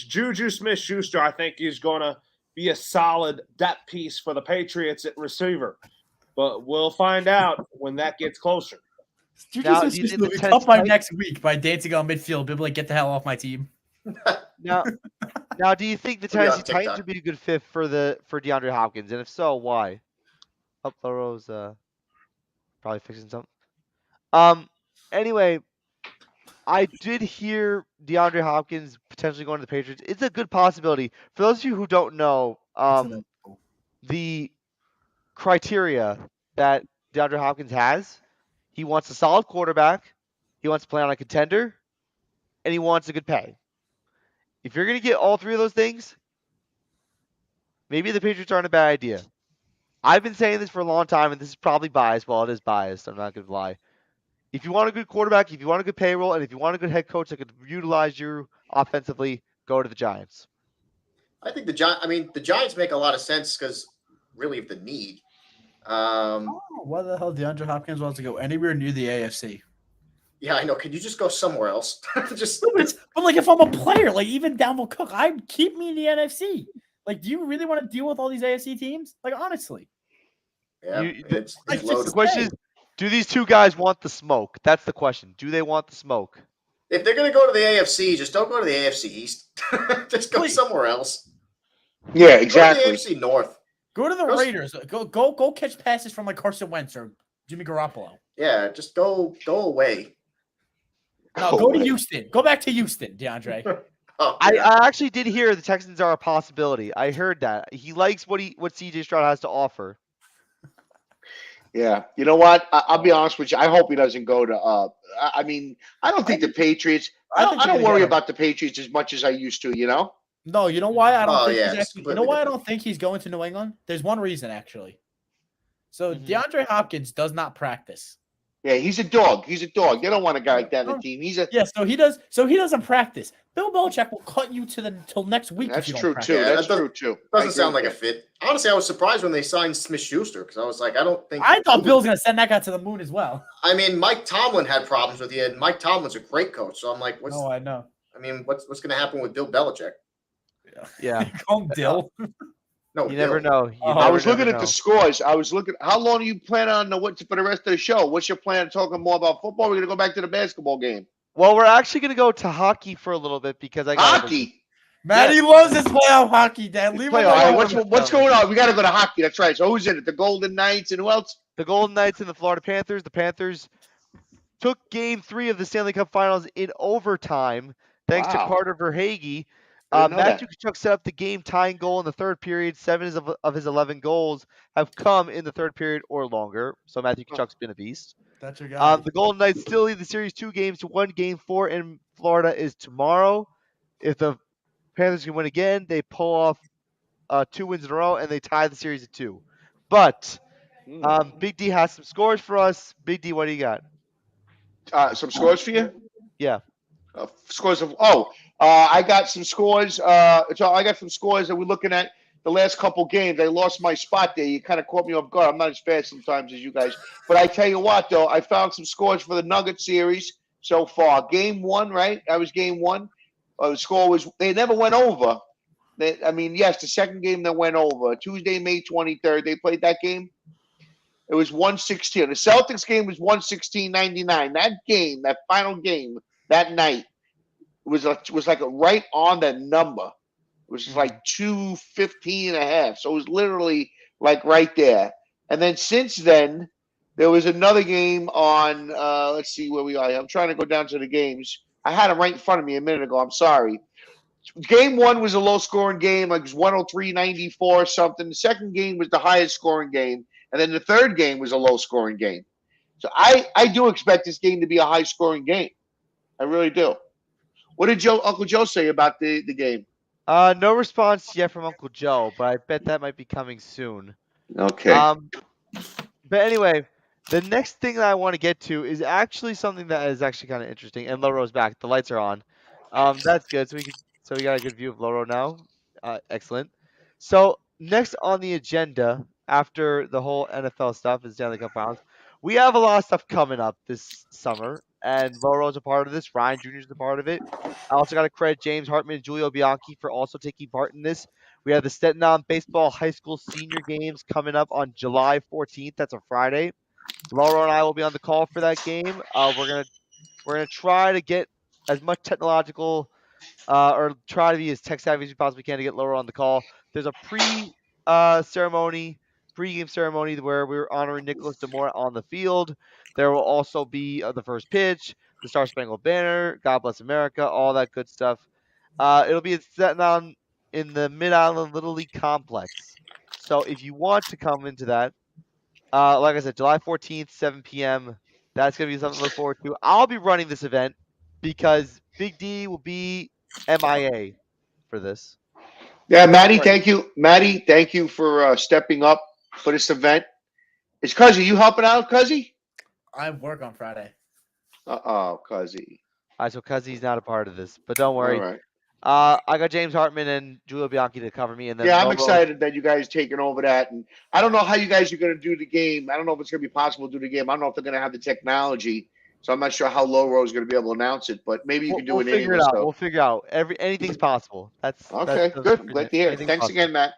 Juju Smith-Schuster, I think, is going to be a solid depth piece for the Patriots at receiver. But we'll find out when that gets closer. Now, Juju do you think will the be Tennessee cut by Titans- next week by dancing on midfield. Be like, get the hell off my team. Now, do you think the Put me on Tennessee Titans TikTok. would be a good fit for DeAndre Hopkins? And if so, why? Oh, Loro's probably fixing something. Anyway, I did hear DeAndre Hopkins potentially going to the Patriots. It's a good possibility. For those of you who don't know, the criteria that DeAndre Hopkins has, he wants a solid quarterback, he wants to play on a contender, and he wants a good pay. If you're going to get all 3 of those things, maybe the Patriots aren't a bad idea. I've been saying this for a long time, and this is probably biased. Well, it is biased. I'm not going to lie. If you want a good quarterback, if you want a good payroll, and if you want a good head coach that could utilize you offensively, go to the Giants. I think the Giants make a lot of sense because really of the need. Why the hell DeAndre Hopkins wants to go anywhere near the AFC? Yeah, I know. Could you just go somewhere else? Just But like, if I'm a player, like even Dalvin Cook, I'd keep me in the NFC. Like, do you really want to deal with all these AFC teams? Like, honestly. yeah, it's Like, loaded. The question is, do these 2 guys want the smoke? That's the question. Do they want the smoke? If they're going to go to the AFC, just don't go to the AFC East. Just go Please. somewhere else. Yeah, Go to exactly. the AFC North. Go to the Go- Raiders. Go catch passes from like Carson Wentz or Jimmy Garoppolo. Yeah, just go away. No, go to Houston. Go back to Houston, DeAndre. Oh, I yeah. actually did hear the Texans are a possibility. I heard that. He likes what CJ Stroud has to offer. Yeah. You know what? I'll be honest with you. I hope he doesn't go to I mean, I don't think the Patriots I I think don't they're gonna worry get him. about the Patriots as much as I used to, you know? No, you know why I don't Oh, think yeah, he's it's actually. You know completely why I different. don't think he's going to New England? There's one reason actually. So Mhm. DeAndre Hopkins does not practice. Yeah, he's a dog. He's a dog. They don't want a guy Yeah. like that on the team. He's a. Yeah, so he does. So he doesn't practice. Bill Belichick will cut you to the till next week if That's you don't true practice. too. Yeah, That's that does- true too. Doesn't sound like a fit. Honestly, I was surprised when they signed Smith Schuster because I was like, I don't think. I thought Bill's gonna send that guy to the moon as well. I mean, Mike Tomlin had problems with you, and Mike Tomlin's a great coach. So I'm like, what's? No, I know. I mean, what's going to happen with Bill Belichick? Yeah, Call him Dill. No, you never Bill. know. You I I never, was looking never at the know. scores. I was looking. How long do you plan on what for the rest of the show? What's your plan? Talking more about football? We're gonna go back to the basketball game. Well, we're actually gonna go to hockey for a little bit because I got Hockey. Matty loves his playoff hockey, Dad. Leave him Play. All right. alone. What's going on? We got to go to hockey. That's right. So who's in it? The Golden Knights and who else? the Golden Knights and the Florida Panthers. The Panthers took Game 3 of the Stanley Cup Finals in overtime, thanks to Wow. Carter Verhaeghe. I didn't know Matthew that. Tkachuk set up the game-tying goal in the third period. 7 of his 11 goals have come in the third period or longer. So Matthew Tkachuk's been a beast. That's your guy. The Golden Knights still lead the series 2-1. Game 4 in Florida is tomorrow. If the Panthers can win again, they pull off 2 wins in a row and they tie the series at 2. But Big D has some scores for us. Big D, what do you got? Some scores for you. Yeah. Scores of I got some scores. So I got some scores that we're looking at the last couple games. I lost my spot there. You kind of caught me off guard. I'm not as fast sometimes as you guys, but I tell you what, though, I found some scores for the Nugget series so far. Game 1, right? That was game 1. The score was they never went over. Yes, the second game that went over Tuesday, May 23rd. They played that game. It was 116. The Celtics game was 116-99. That game, that final game that night, was like a right on that number. It was like 215 and a half. So it was literally like right there. And then since then, there was another game on. Let's see where we are. I'm trying to go down to the games. I had them right in front of me a minute ago. I'm sorry. Game 1 was a low scoring game, like it was 103-94 or something. The second game was the highest scoring game. And then the third game was a low scoring game. So I do expect this game to be a high scoring game. I really do. What did Uncle Joe say about the game? No response yet from Uncle Joe, but I bet that might be coming soon. Okay. But anyway, the next thing that I want to get to is actually something that is actually kind of interesting. And Loro's back. The lights are on. That's good. So we got a good view of Loro now. Excellent. So next on the agenda after the whole NFL stuff is Stanley Cup Finals, we have a lot of stuff coming up this summer, and Loro's a part of this. Ryan Jr. is a part of it. I also got to credit James Hartman and Giulio Bianchi for also taking part in this. We have the Stetson Baseball High School Senior Games coming up on July 14th. That's a Friday. Laura and I will be on the call for that game. We're gonna try to get as much technological or try to be as tech savvy as we possibly can to get Laura on the call. There's a pre-game ceremony where we're honoring Nicholas Demore on the field. There will also be the first pitch, the Star Spangled Banner, God Bless America, all that good stuff. It'll be set in the Mid Island Little League Complex. So if you want to come into that, like I said, July 14th, 7 p.m. That's going to be something to look forward to. I'll be running this event because Big D will be MIA for this. Yeah, Maddie, thank you. Maddie, thank you for stepping up for this event. Is Cuzzy, you helping out, Cuzzy? I work on Friday. Cuzzy. All right, so Cuzzy's not a part of this, but don't worry. All right. I got James Hartman and Giulio Bianchi to cover me, and then Yeah, I'm Loro- excited that you guys taking over that. And I don't know how you guys are going to do the game. I don't know if it's going to be possible to do the game. I don't know if they're going to have the technology. So I'm not sure how Loro is going to be able to announce it, but maybe you can do we'll it figure anyway. it out. So. We'll figure out. Anything's possible. That's Okay, good. I'm glad to hear it. anything's Thanks possible. again, Matt.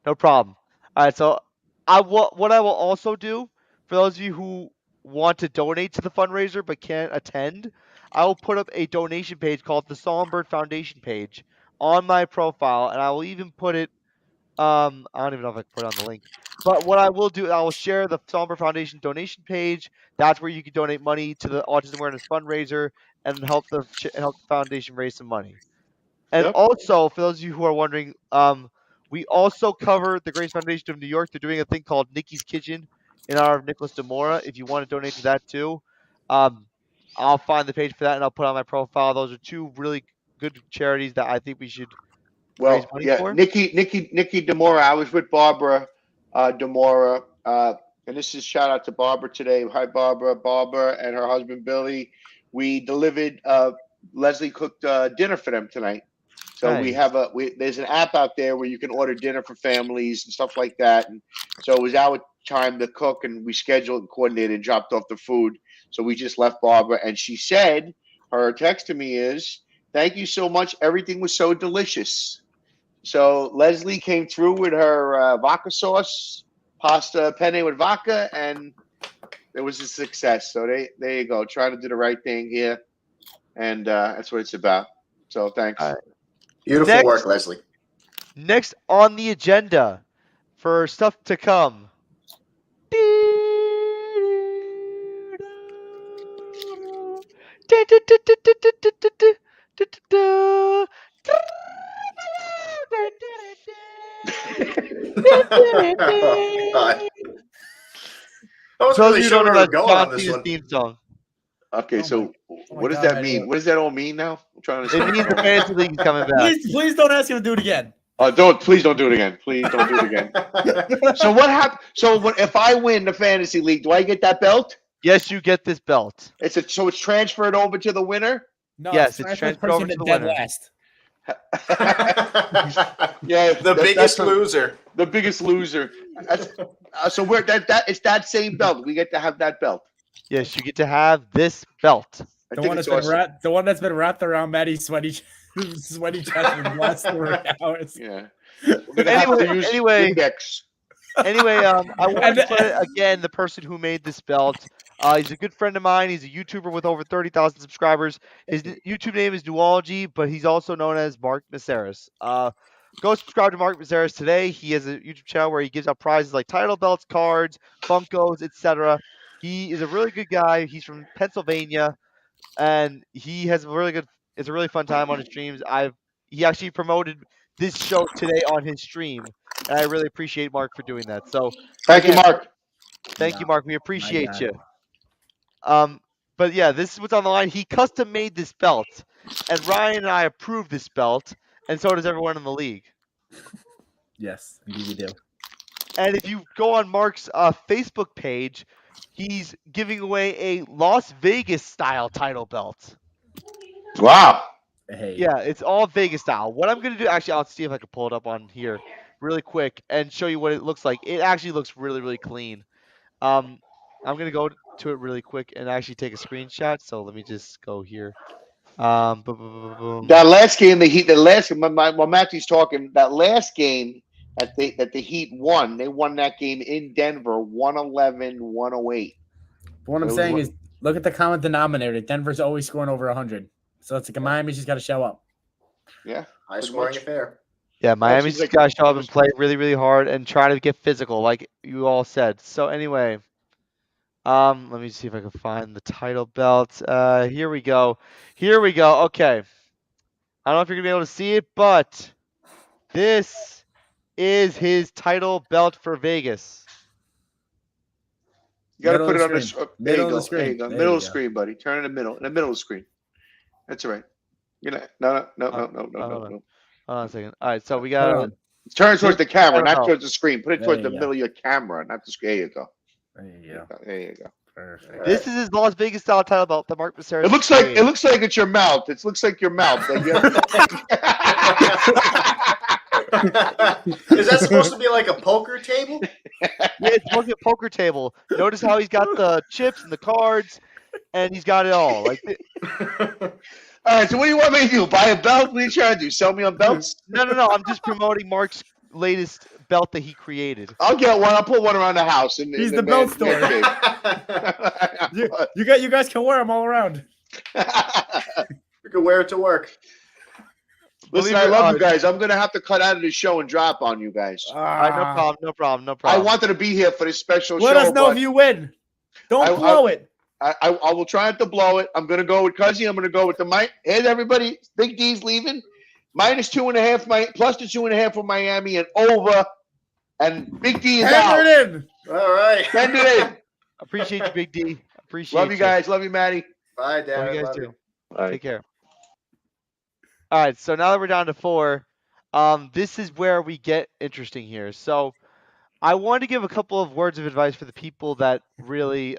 No problem. All right, so what I will also do for those of you who want to donate to the fundraiser but can't attend, I will put up a donation page called the Songbird Foundation page on my profile, and I will even put it. I don't even know if I can put it on the link, but what I will do, I will share the Songbird Foundation donation page. That's where you can donate money to the Autism Awareness fundraiser and help the foundation raise some money. And Yep. also, for those of you who are wondering, we also cover the Grace Foundation of New York. They're doing a thing called Nikki's Kitchen in honor of Nicholas Demora. If you want to donate to that too, I'll find the page for that and I'll put it on my profile. Those are two really good charities that I think we should raise Well, money yeah, for. Nikki Demora. I was with Barbara Demora, and this is shout out to Barbara today. Hi, Barbara. Barbara and her husband Billy. We delivered. Leslie cooked dinner for them tonight. So we Nice. have there's an app out there where you can order dinner for families and stuff like that. And so it was our time to cook, and we scheduled and coordinated and dropped off the food. So we just left Barbara, and she said her text to me is, "Thank you so much. Everything was so delicious." So Leslie came through with her vodka sauce, pasta penne with vodka, and it was a success. So there you go. Trying to do the right thing here, and that's what it's about. So thanks. All right. Beautiful Next. work, Leslie. Next on the agenda for stuff to come. Oh, God. I wasn't Those of really you who sure don't know, where we were that's going John on this Cena's one. theme song. Okay, Oh so my- oh my what does God, that mean? What does that all mean now? I'm trying to. It means the fantasy league is coming back. Please don't ask him to do it again. Please don't do it again. Please don't do it again. So what happened? So if I win the fantasy league, do I get that belt? Yes, you get this belt. So it's transferred over to the winner. No, Yes, it's it's transferred transferred over person to to the dead winner. last. Yeah, The that's biggest loser. the biggest loser. So we're it's that same belt. We get to have that belt. Yes, you get to have this belt. I The think one it's that's been awesome. wrapped. The one that's been wrapped around Maddie's sweaty chest for the last 3 hours. Yeah. We're gonna have to use Anyway. index. Anyway, I want to And- credit again the person who made this belt. He's a good friend of mine. He's a YouTuber with over 30,000 subscribers. His YouTube name is Duology, but he's also known as Mark Maceras. Go subscribe to Mark Maceras today. He has a YouTube channel where he gives out prizes like title belts, cards, Funkos, etc. He is a really good guy. He's from Pennsylvania, and he has a really good. It's a really fun time on his streams. He actually promoted this show today on his stream, and I really appreciate Mark for doing that. So Thank you, Mark. thank you, Mark. We appreciate God. you. But yeah, this is what's on the line. He custom made this belt, and Ryan and I approve this belt, and so does everyone in the league. Yes, indeed we do. And if you go on Mark's Facebook page, he's giving away a Las Vegas style title belt. Wow. Hey. Yeah, it's all Vegas style. What I'm gonna do, actually, I'll see if I can pull it up on here really quick and show you what it looks like. It actually looks really, really clean. I'm gonna go to it really quick and actually take a screenshot. So let me just go here. Boom, boom, boom, boom. That last game, while Matthew's talking, that last game that the Heat won, they won that game in Denver, 111-108. But what I'm It was saying what- is, look at the common denominator. Denver's always scoring over 100. So it's like Miami's just got to show up. Yeah. High Pretty scoring much. affair. Yeah, Miami's seems like got to show up and almost- play really, really hard and try to get physical, like you all said. So anyway, let me see if I can find the title belt. Here we go. Here we go. Okay. I don't know if you're gonna be able to see it, but this is his title belt for Vegas. You got to Middle put of it the on the screen. there you Middle of go. the screen. There you go. There Middle you of the go. screen, buddy. Turn in the middle of the screen. That's all right. You know, no. Hold on a second. All right, so we Hold got. on. Turn towards the camera, I don't not know. towards the screen. Put it There towards you the go. middle of your camera, not the screen. There you go. There you go. There you go. Perfect. This is his Las Vegas style title belt that Mark Maceras. It looks like it's your mouth. It looks like your mouth. Like Is that supposed to be like a poker table? Yeah, it's like a poker table. Notice how he's got the chips and the cards, and he's got it all. Like, All right. So what do you want me to do? Buy a belt? What are you trying to do? Sell me on belts? no. I'm just promoting Mark's latest belt that he created. I'll get one. I'll put one around the house. He's the belt store. You guys can wear them all around. You can wear it to work. Listen, Believe I it or love not- you guys. I'm gonna have to cut out of the show and drop on you guys. All right, no problem. I wanted to be here for this special Let show. us know but if you win. Don't blow it. I will try not to blow it. I'm gonna go with Cuzzy. I'm gonna go with the Mike. Hey, everybody! Big D's leaving. -2.5. Plus the 2.5 for Miami and over. And Big D is Hammer out. it in. All right. Send it in. Appreciate you, Big D. Appreciate Love you guys. Love you, Maddie. Bye, Love Dad. you guys Love too. you. Take care. All right, so now that we're down to 4, this is where we get interesting here. So I wanted to give a couple of words of advice for the people that really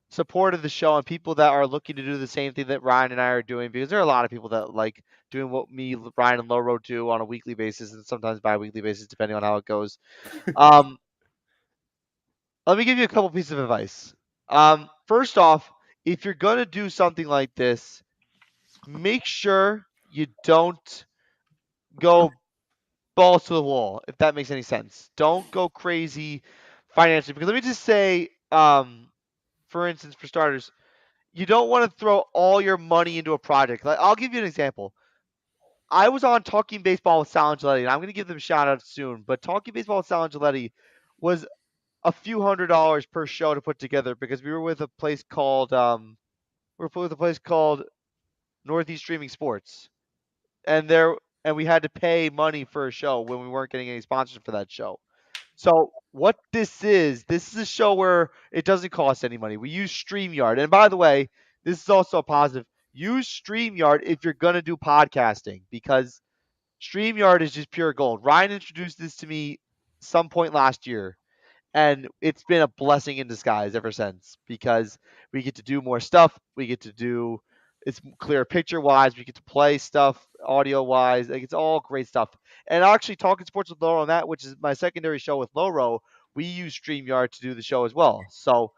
supported the show and people that are looking to do the same thing that Ryan and I are doing, because there are a lot of people that like doing what me, Ryan, and Loro do on a weekly basis and sometimes bi-weekly basis, depending on how it goes. Um, Let me give you a couple pieces of advice. First off, if you're going to do something like this, make sure you don't go balls to the wall, if that makes any sense. Don't go crazy financially. Because let me just say, for instance, for starters, you don't want to throw all your money into a project. Like, I'll give you an example. I was on Talking Baseball with Sal and Giletti, and I'm going to give them a shout out soon. But Talking Baseball with Sal and Giletti was a few $100s per show to put together because we were with a place called Northeast Streaming Sports, and we had to pay money for a show when we weren't getting any sponsorship for that show. So what this is a show where it doesn't cost any money. We use StreamYard. And by the way, this is also a positive. Use StreamYard if you're going to do podcasting, because StreamYard is just pure gold. Ryan introduced this to me some point last year, and it's been a blessing in disguise ever since, because we get to do more stuff. We get to do it's clear picture wise. We get to play stuff audio wise. Like, it's all great stuff. And actually, talking sports with Loro on that, which is my secondary show with Loro, we use StreamYard to do the show as well. So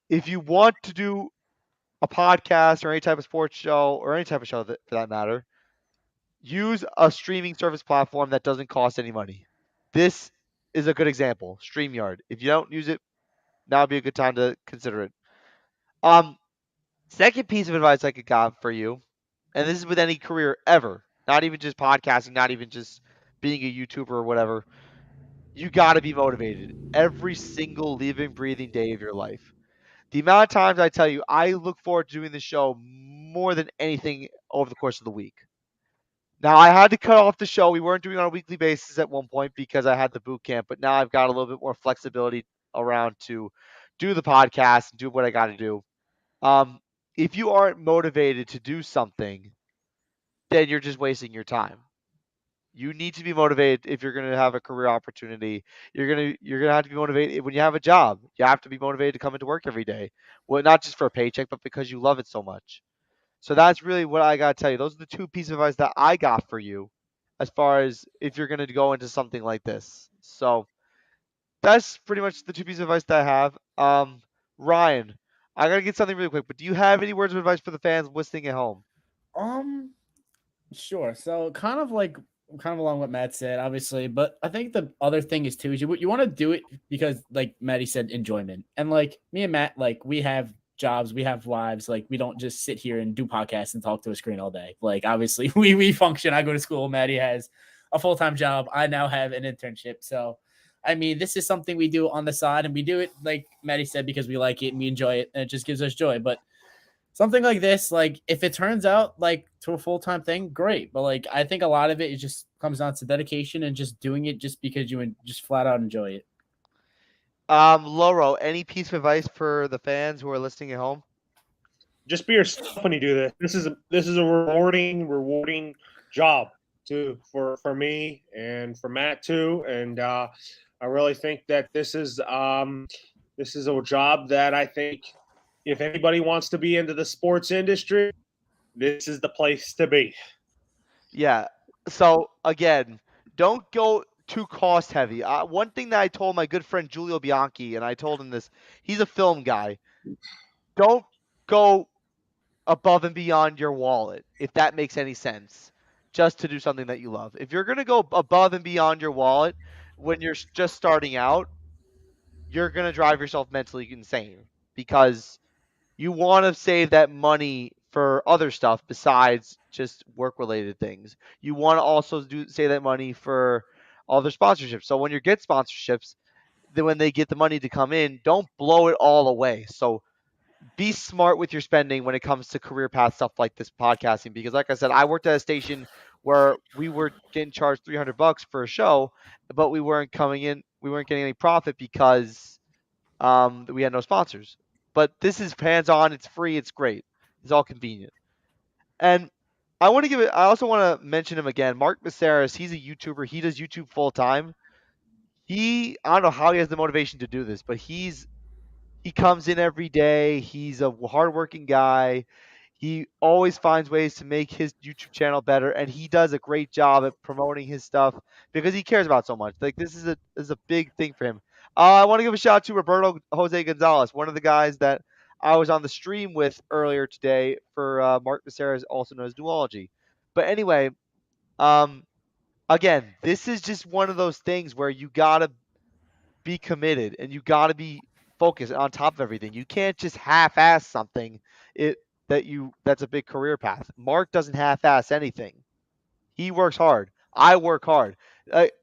if you want to do a podcast or any type of sports show or any type of show for that matter, use a streaming service platform that doesn't cost any money. This is a good example. StreamYard. If you don't use it, now would be a good time to consider it. Um, Second piece of advice I could got for you, and this is with any career ever, not even just podcasting, not even just being a YouTuber or whatever. You got to be motivated every single living, breathing day of your life. The amount of times I tell you, I look forward to doing the show more than anything over the course of the week. Now, I had to cut off the show. We weren't doing it on a weekly basis at one point because I had the boot camp, but now I've got a little bit more flexibility around to do the podcast and do what I got to do. Um, if you aren't motivated to do something, then you're just wasting your time. You need to be motivated if you're going to have a career opportunity. You're gonna have to be motivated when you have a job. You have to be motivated to come into work every day. Well, not just for a paycheck, but because you love it so much. So that's really what I got to tell you. Those are the two pieces of advice that I got for you as far as if you're going to go into something like this. So that's pretty much the two pieces of advice that I have. Ryan, I got to get something really quick, but do you have any words of advice for the fans listening at home? Um, Sure. So kind of along what Matt said, obviously, but I think the other thing is too is you want to do it because, like Matty said, enjoyment. And like me and Matt, like we have jobs, we have lives. Like we don't just sit here and do podcasts and talk to a screen all day. Like obviously we function. I go to school. Maddie has a full time job. I now have an internship. So I mean, this is something we do on the side, and we do it like Maddie said because we like it and we enjoy it, and it just gives us joy. But something like this, like if it turns out like to a full-time thing, great. But like I think a lot of it just comes down to dedication and just doing it just because just flat out enjoy it. Loro, any piece of advice for the fans who are listening at home? Just be yourself when you do this. This is a rewarding job too for me and for Matt too. And I really think that this is a job that I think if anybody wants to be into the sports industry, this is the place to be. Yeah. So again, don't go too cost heavy. One thing that I told my good friend Giulio Bianchi, and I told him this, he's a film guy. Don't go above and beyond your wallet, if that makes any sense, just to do something that you love. If you're going to go above and beyond your wallet when you're just starting out, you're going to drive yourself mentally insane, because you want to save that money for other stuff besides just work related things. You want to also save that money for other sponsorships. So when you get sponsorships, then when they get the money to come in, don't blow it all away. So be smart with your spending when it comes to career path stuff like this podcasting, because like I said, I worked at a station where we were getting charged $300 for a show, but we weren't getting any profit because we had no sponsors. But this is hands on, it's free, it's great, it's all convenient. And I also want to mention him again, Mark Maceras. He's a YouTuber, he does YouTube full time. I don't know how he has the motivation to do this, but he comes in every day. He's a hardworking guy. He always finds ways to make his YouTube channel better, and he does a great job at promoting his stuff because he cares about it so much. Like this is a big thing for him. I want to give a shout out to Roberto Jose Gonzalez, one of the guys that I was on the stream with earlier today for Mark Naceres, also known as Duology. But anyway, um, again, this is just one of those things where you gotta be committed and you got to be focused on top of everything. You can't just half-ass something it that's a big career path. Mark doesn't half-ass anything. He works hard. I work hard.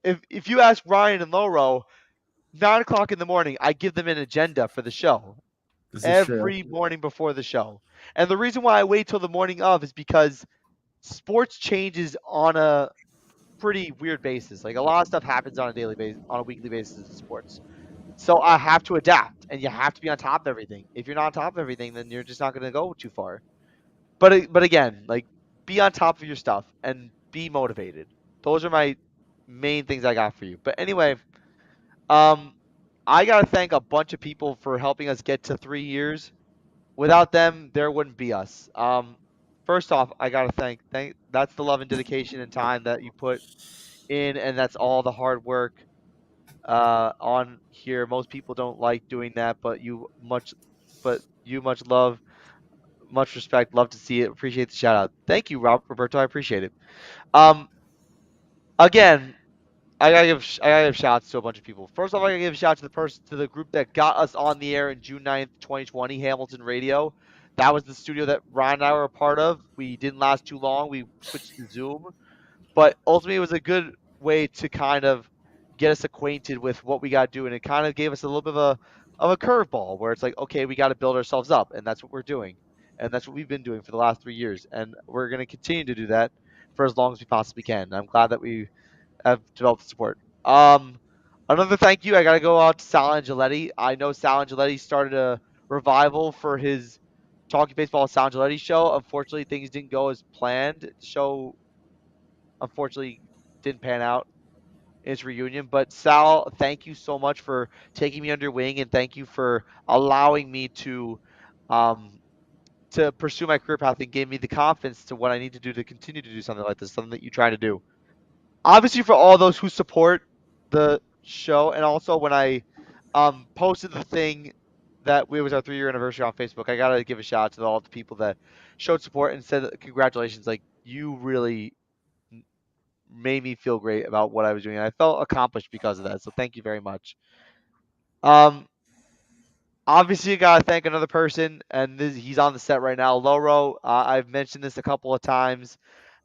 If you ask Ryan and Loro, 9 o'clock in the morning, I give them an agenda for the show This is true. every morning before the show. And the reason why I wait till the morning of is because sports changes on a pretty weird basis. Like a lot of stuff happens on a daily basis, on a weekly basis in sports. So I have to adapt, and you have to be on top of everything. If you're not on top of everything, then you're just not going to go too far. But again, like be on top of your stuff and be motivated. Those are my main things I got for you. But anyway, um, I gotta thank a bunch of people for helping us get to 3 years. Without them, there wouldn't be us. First off, I gotta thank that's the love and dedication and time that you put in, and that's all the hard work on here. Most people don't like doing that, but you much love, much respect. Love to see it. Appreciate the shout out. Thank you, Roberto. I appreciate it. Um, again, I gotta give shout outs to a bunch of people. First off, I gotta give a shout out to the group that got us on the air in June 9th, 2020, Hamilton Radio. That was the studio that Ryan and I were a part of. We didn't last too long. We switched to Zoom. But ultimately, it was a good way to kind of get us acquainted with what we got to do, and it kind of gave us a little bit of a curveball where it's like, okay, we got to build ourselves up, and that's what we're doing, and that's what we've been doing for the last 3 years, and we're going to continue to do that for as long as we possibly can. And I'm glad that we have developed the support. Another thank you, I got to go out to Sal Angeletti. I know Sal Angeletti started a revival for his Talking Baseball with Sal Angeletti show. Unfortunately, things didn't go as planned. The show unfortunately didn't pan out in its reunion. But Sal, thank you so much for taking me under your wing, and thank you for allowing me um, to pursue my career path and gave me the confidence to what I need to do to continue to do something like this, something that you try to do. Obviously, for all those who support the show, and also when I posted the thing that it was our 3 year anniversary on Facebook, I gotta give a shout out to all the people that showed support and said congratulations. Like you really made me feel great about what I was doing. And I felt accomplished because of that. So thank you very much. Um, obviously, I gotta thank another person, and he's on the set right now, Loro. I've mentioned this a couple of times,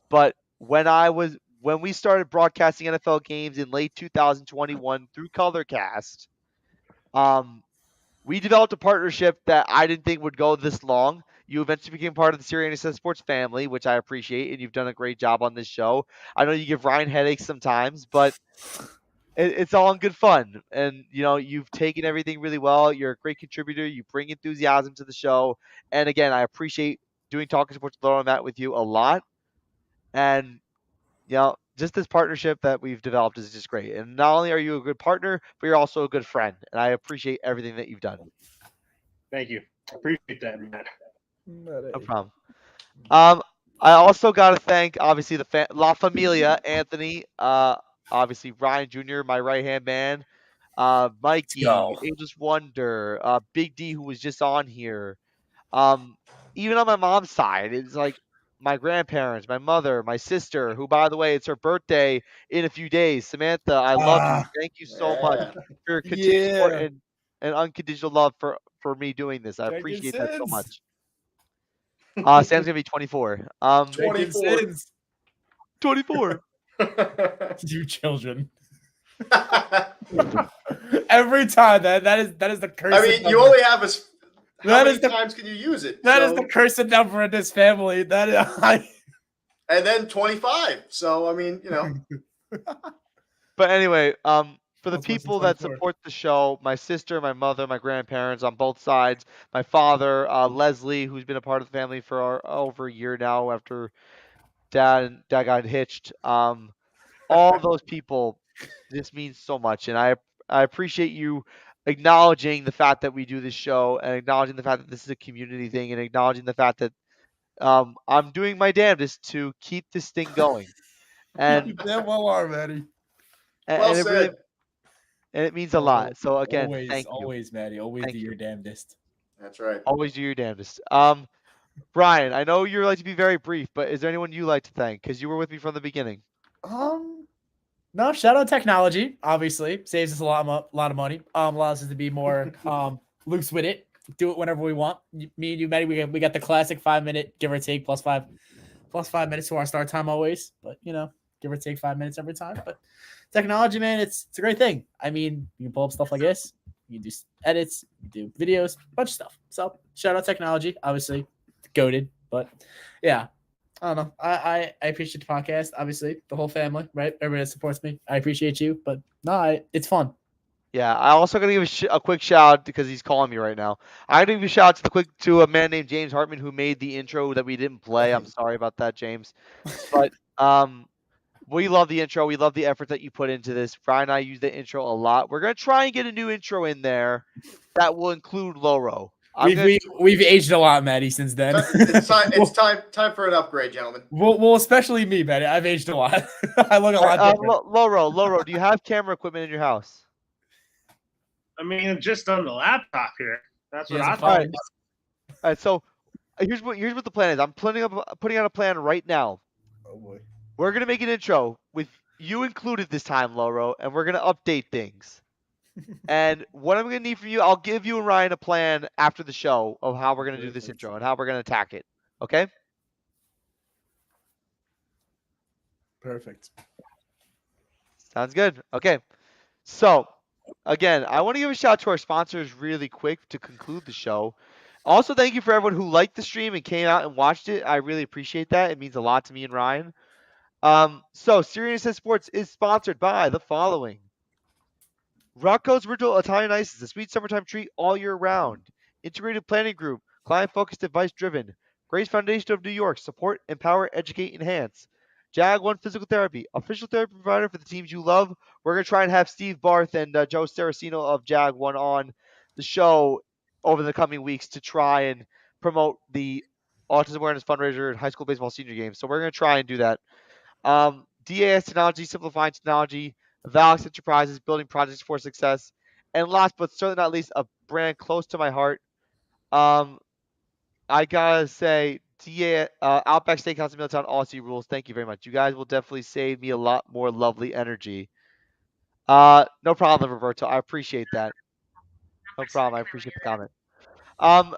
but when we started broadcasting NFL games in late 2021 through Colorcast, um, we developed a partnership that I didn't think would go this long. You eventually became part of the Siriani Sports family, which I appreciate, and you've done a great job on this show. I know you give Ryan headaches sometimes, but it's all in good fun. And you've taken everything really well. You're a great contributor. You bring enthusiasm to the show. And again, I appreciate doing Talking Sports with Laura and Matt with you a lot. And just this partnership that we've developed is just great. And not only are you a good partner, but you're also a good friend. And I appreciate everything that you've done. Thank you. Appreciate that, Matt. No problem. Um, I also got to thank obviously the La Familia, Anthony, obviously Ryan Jr., my right hand man, Mikey, go. Ageless Wonder, Big D, who was just on here. Um, even on my mom's side, it's like my grandparents, my mother, my sister, who by the way, it's her birthday in a few days. Samantha, I love you. Ah, Thank you so much Yeah. for your continued support yeah. and unconditional love for me doing this. I Drinking appreciate that so sins. much. Sam's gonna be 24. Drinking 24. sins. 24. You children. Every time that is the curse. I mean, you only have as how That many is the- times can you use it? that is So- the cursed number in this family. That is, and then 25. So I mean, But anyway, for the Almost worse than people that 24. support the show, my sister, my mother, my grandparents on both sides, my father, Leslie, who's been a part of the family for over a year now after dad got hitched. All those people this means so much, and I appreciate you acknowledging the fact that we do this show, and acknowledging the fact that this is a community thing, and acknowledging the fact that I'm doing my damnedest to keep this thing going, and Damn well are, Maddie. Well and it really said. and it means a lot. So again, Always, thank you, always, Maddie. Always do thank you. your damnedest. That's right. Always do your damnedest. Brian, I know you like to be very brief, but is there anyone you like to thank? Because you were with me from the beginning. No, shout out technology. Obviously, saves us a lot of money. Allows us to be more loose with it. Do it whenever we want. Me and you, Maddie, we got the classic 5 minute give or take plus 5 minutes to our start time always. But give or take 5 minutes every time. But technology, man, it's a great thing. I mean, you can pull up stuff like this. You can do edits, you can do videos, bunch of stuff. So shout out technology. Obviously, goaded, but yeah. I don't know. I appreciate the podcast. Obviously, the whole family, right? Everybody that supports me. I appreciate you, but no, it's fun. Yeah, I also gotta give a quick shout out because he's calling me right now. I gotta give a shout out to a man named James Hartman who made the intro that we didn't play. I'm sorry about that, James. But we love the intro. We love the effort that you put into this. Brian and I use the intro a lot. We're gonna try and get a new intro in there that will include Loro. We've aged a lot, Maddie, since then. It's time for an upgrade, gentlemen. Well, especially me, Maddie. I've aged a lot. I look a lot different. Loro, do you have camera equipment in your house? I mean, just on the laptop here. That's what I All thought. right. All right, so here's what the plan is. I'm putting out a plan right now. Oh boy. We're gonna make an intro with you included this time, Loro, and we're gonna update things. And what I'm gonna need from you, I'll give you and Ryan a plan after the show of how we're gonna do this intro and how we're gonna attack it. Okay? Perfect. Sounds good. Okay. So again, I want to give a shout out to our sponsors really quick to conclude the show. Also, thank you for everyone who liked the stream and came out and watched it. I really appreciate that. It means a lot to me and Ryan. So Siriani Sports is sponsored by the following: Rocco's Original Italian Ice is a sweet summertime treat all year round. Integrated Planning Group, client-focused, advice-driven. Grace Foundation of New York, support, empower, educate, enhance. Jag One Physical Therapy, official therapy provider for the teams you love. We're gonna try and have Steve Barth and Joe Saraceno of Jag One on the show over the coming weeks to try and promote the autism awareness fundraiser and high school baseball senior games. So we're gonna try and do that. DAS Technology, simplifying technology. Valix Enterprises, building projects for success. And last but certainly not least, a brand close to my heart. I gotta say, Outback Steakhouse in Middletown, Aussie rules. Thank you very much. You guys will definitely save me a lot more lovely energy. No problem, Roberto. I appreciate that. No problem. I appreciate the comment.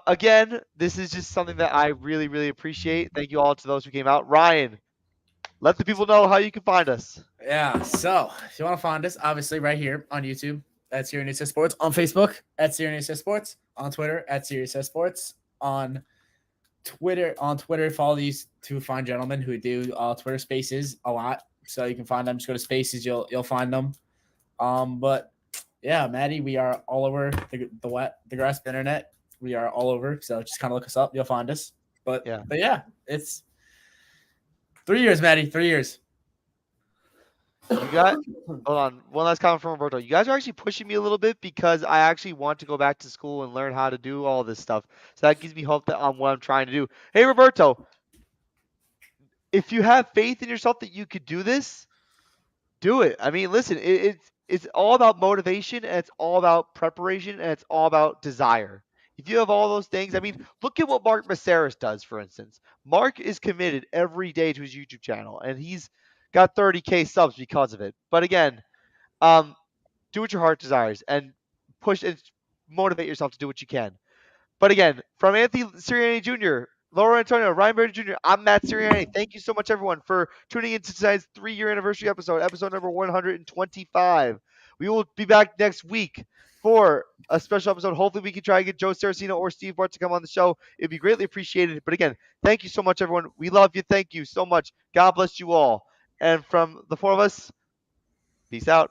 Again, this is just something that I really, really appreciate. Thank you all to those who came out. Ryan, let the people know how you can find us. Yeah. So if you want to find us, obviously right here on YouTube at Siriani Sports, on Facebook at Siriani Sports, on Twitter at Siriani Sports, on Twitter, follow these two fine gentlemen who do Twitter Spaces a lot. So you can find them. Just go to Spaces, you'll find them. But yeah, Maddie, we are all over the grass internet. We are all over. So just kind of look us up. You'll find us. But yeah, it's 3 years, Maddie. 3 years. You got hold on. One last comment from Roberto. You guys are actually pushing me a little bit because I actually want to go back to school and learn how to do all this stuff. So that gives me hope that on what I'm trying to do. Hey Roberto, if you have faith in yourself that you could do this, do it. I mean, listen, it's all about motivation and it's all about preparation and it's all about desire. If you have all those things, I mean, look at what Mark Maceris does, for instance. Mark is committed every day to his YouTube channel, and he's got 30K subs because of it. But again, do what your heart desires and push and motivate yourself to do what you can. But again, from Anthony Siriani Jr., Laura Antonio, Ryan Berry Jr., I'm Matt Siriani. Thank you so much, everyone, for tuning in to tonight's 3-year anniversary episode number 125. We will be back next week for a special episode. Hopefully, we can try and get Joe Saraceno or Steve Bart to come on the show. It'd be greatly appreciated. But again, thank you so much, everyone. We love you. Thank you so much. God bless you all. And from the four of us, peace out.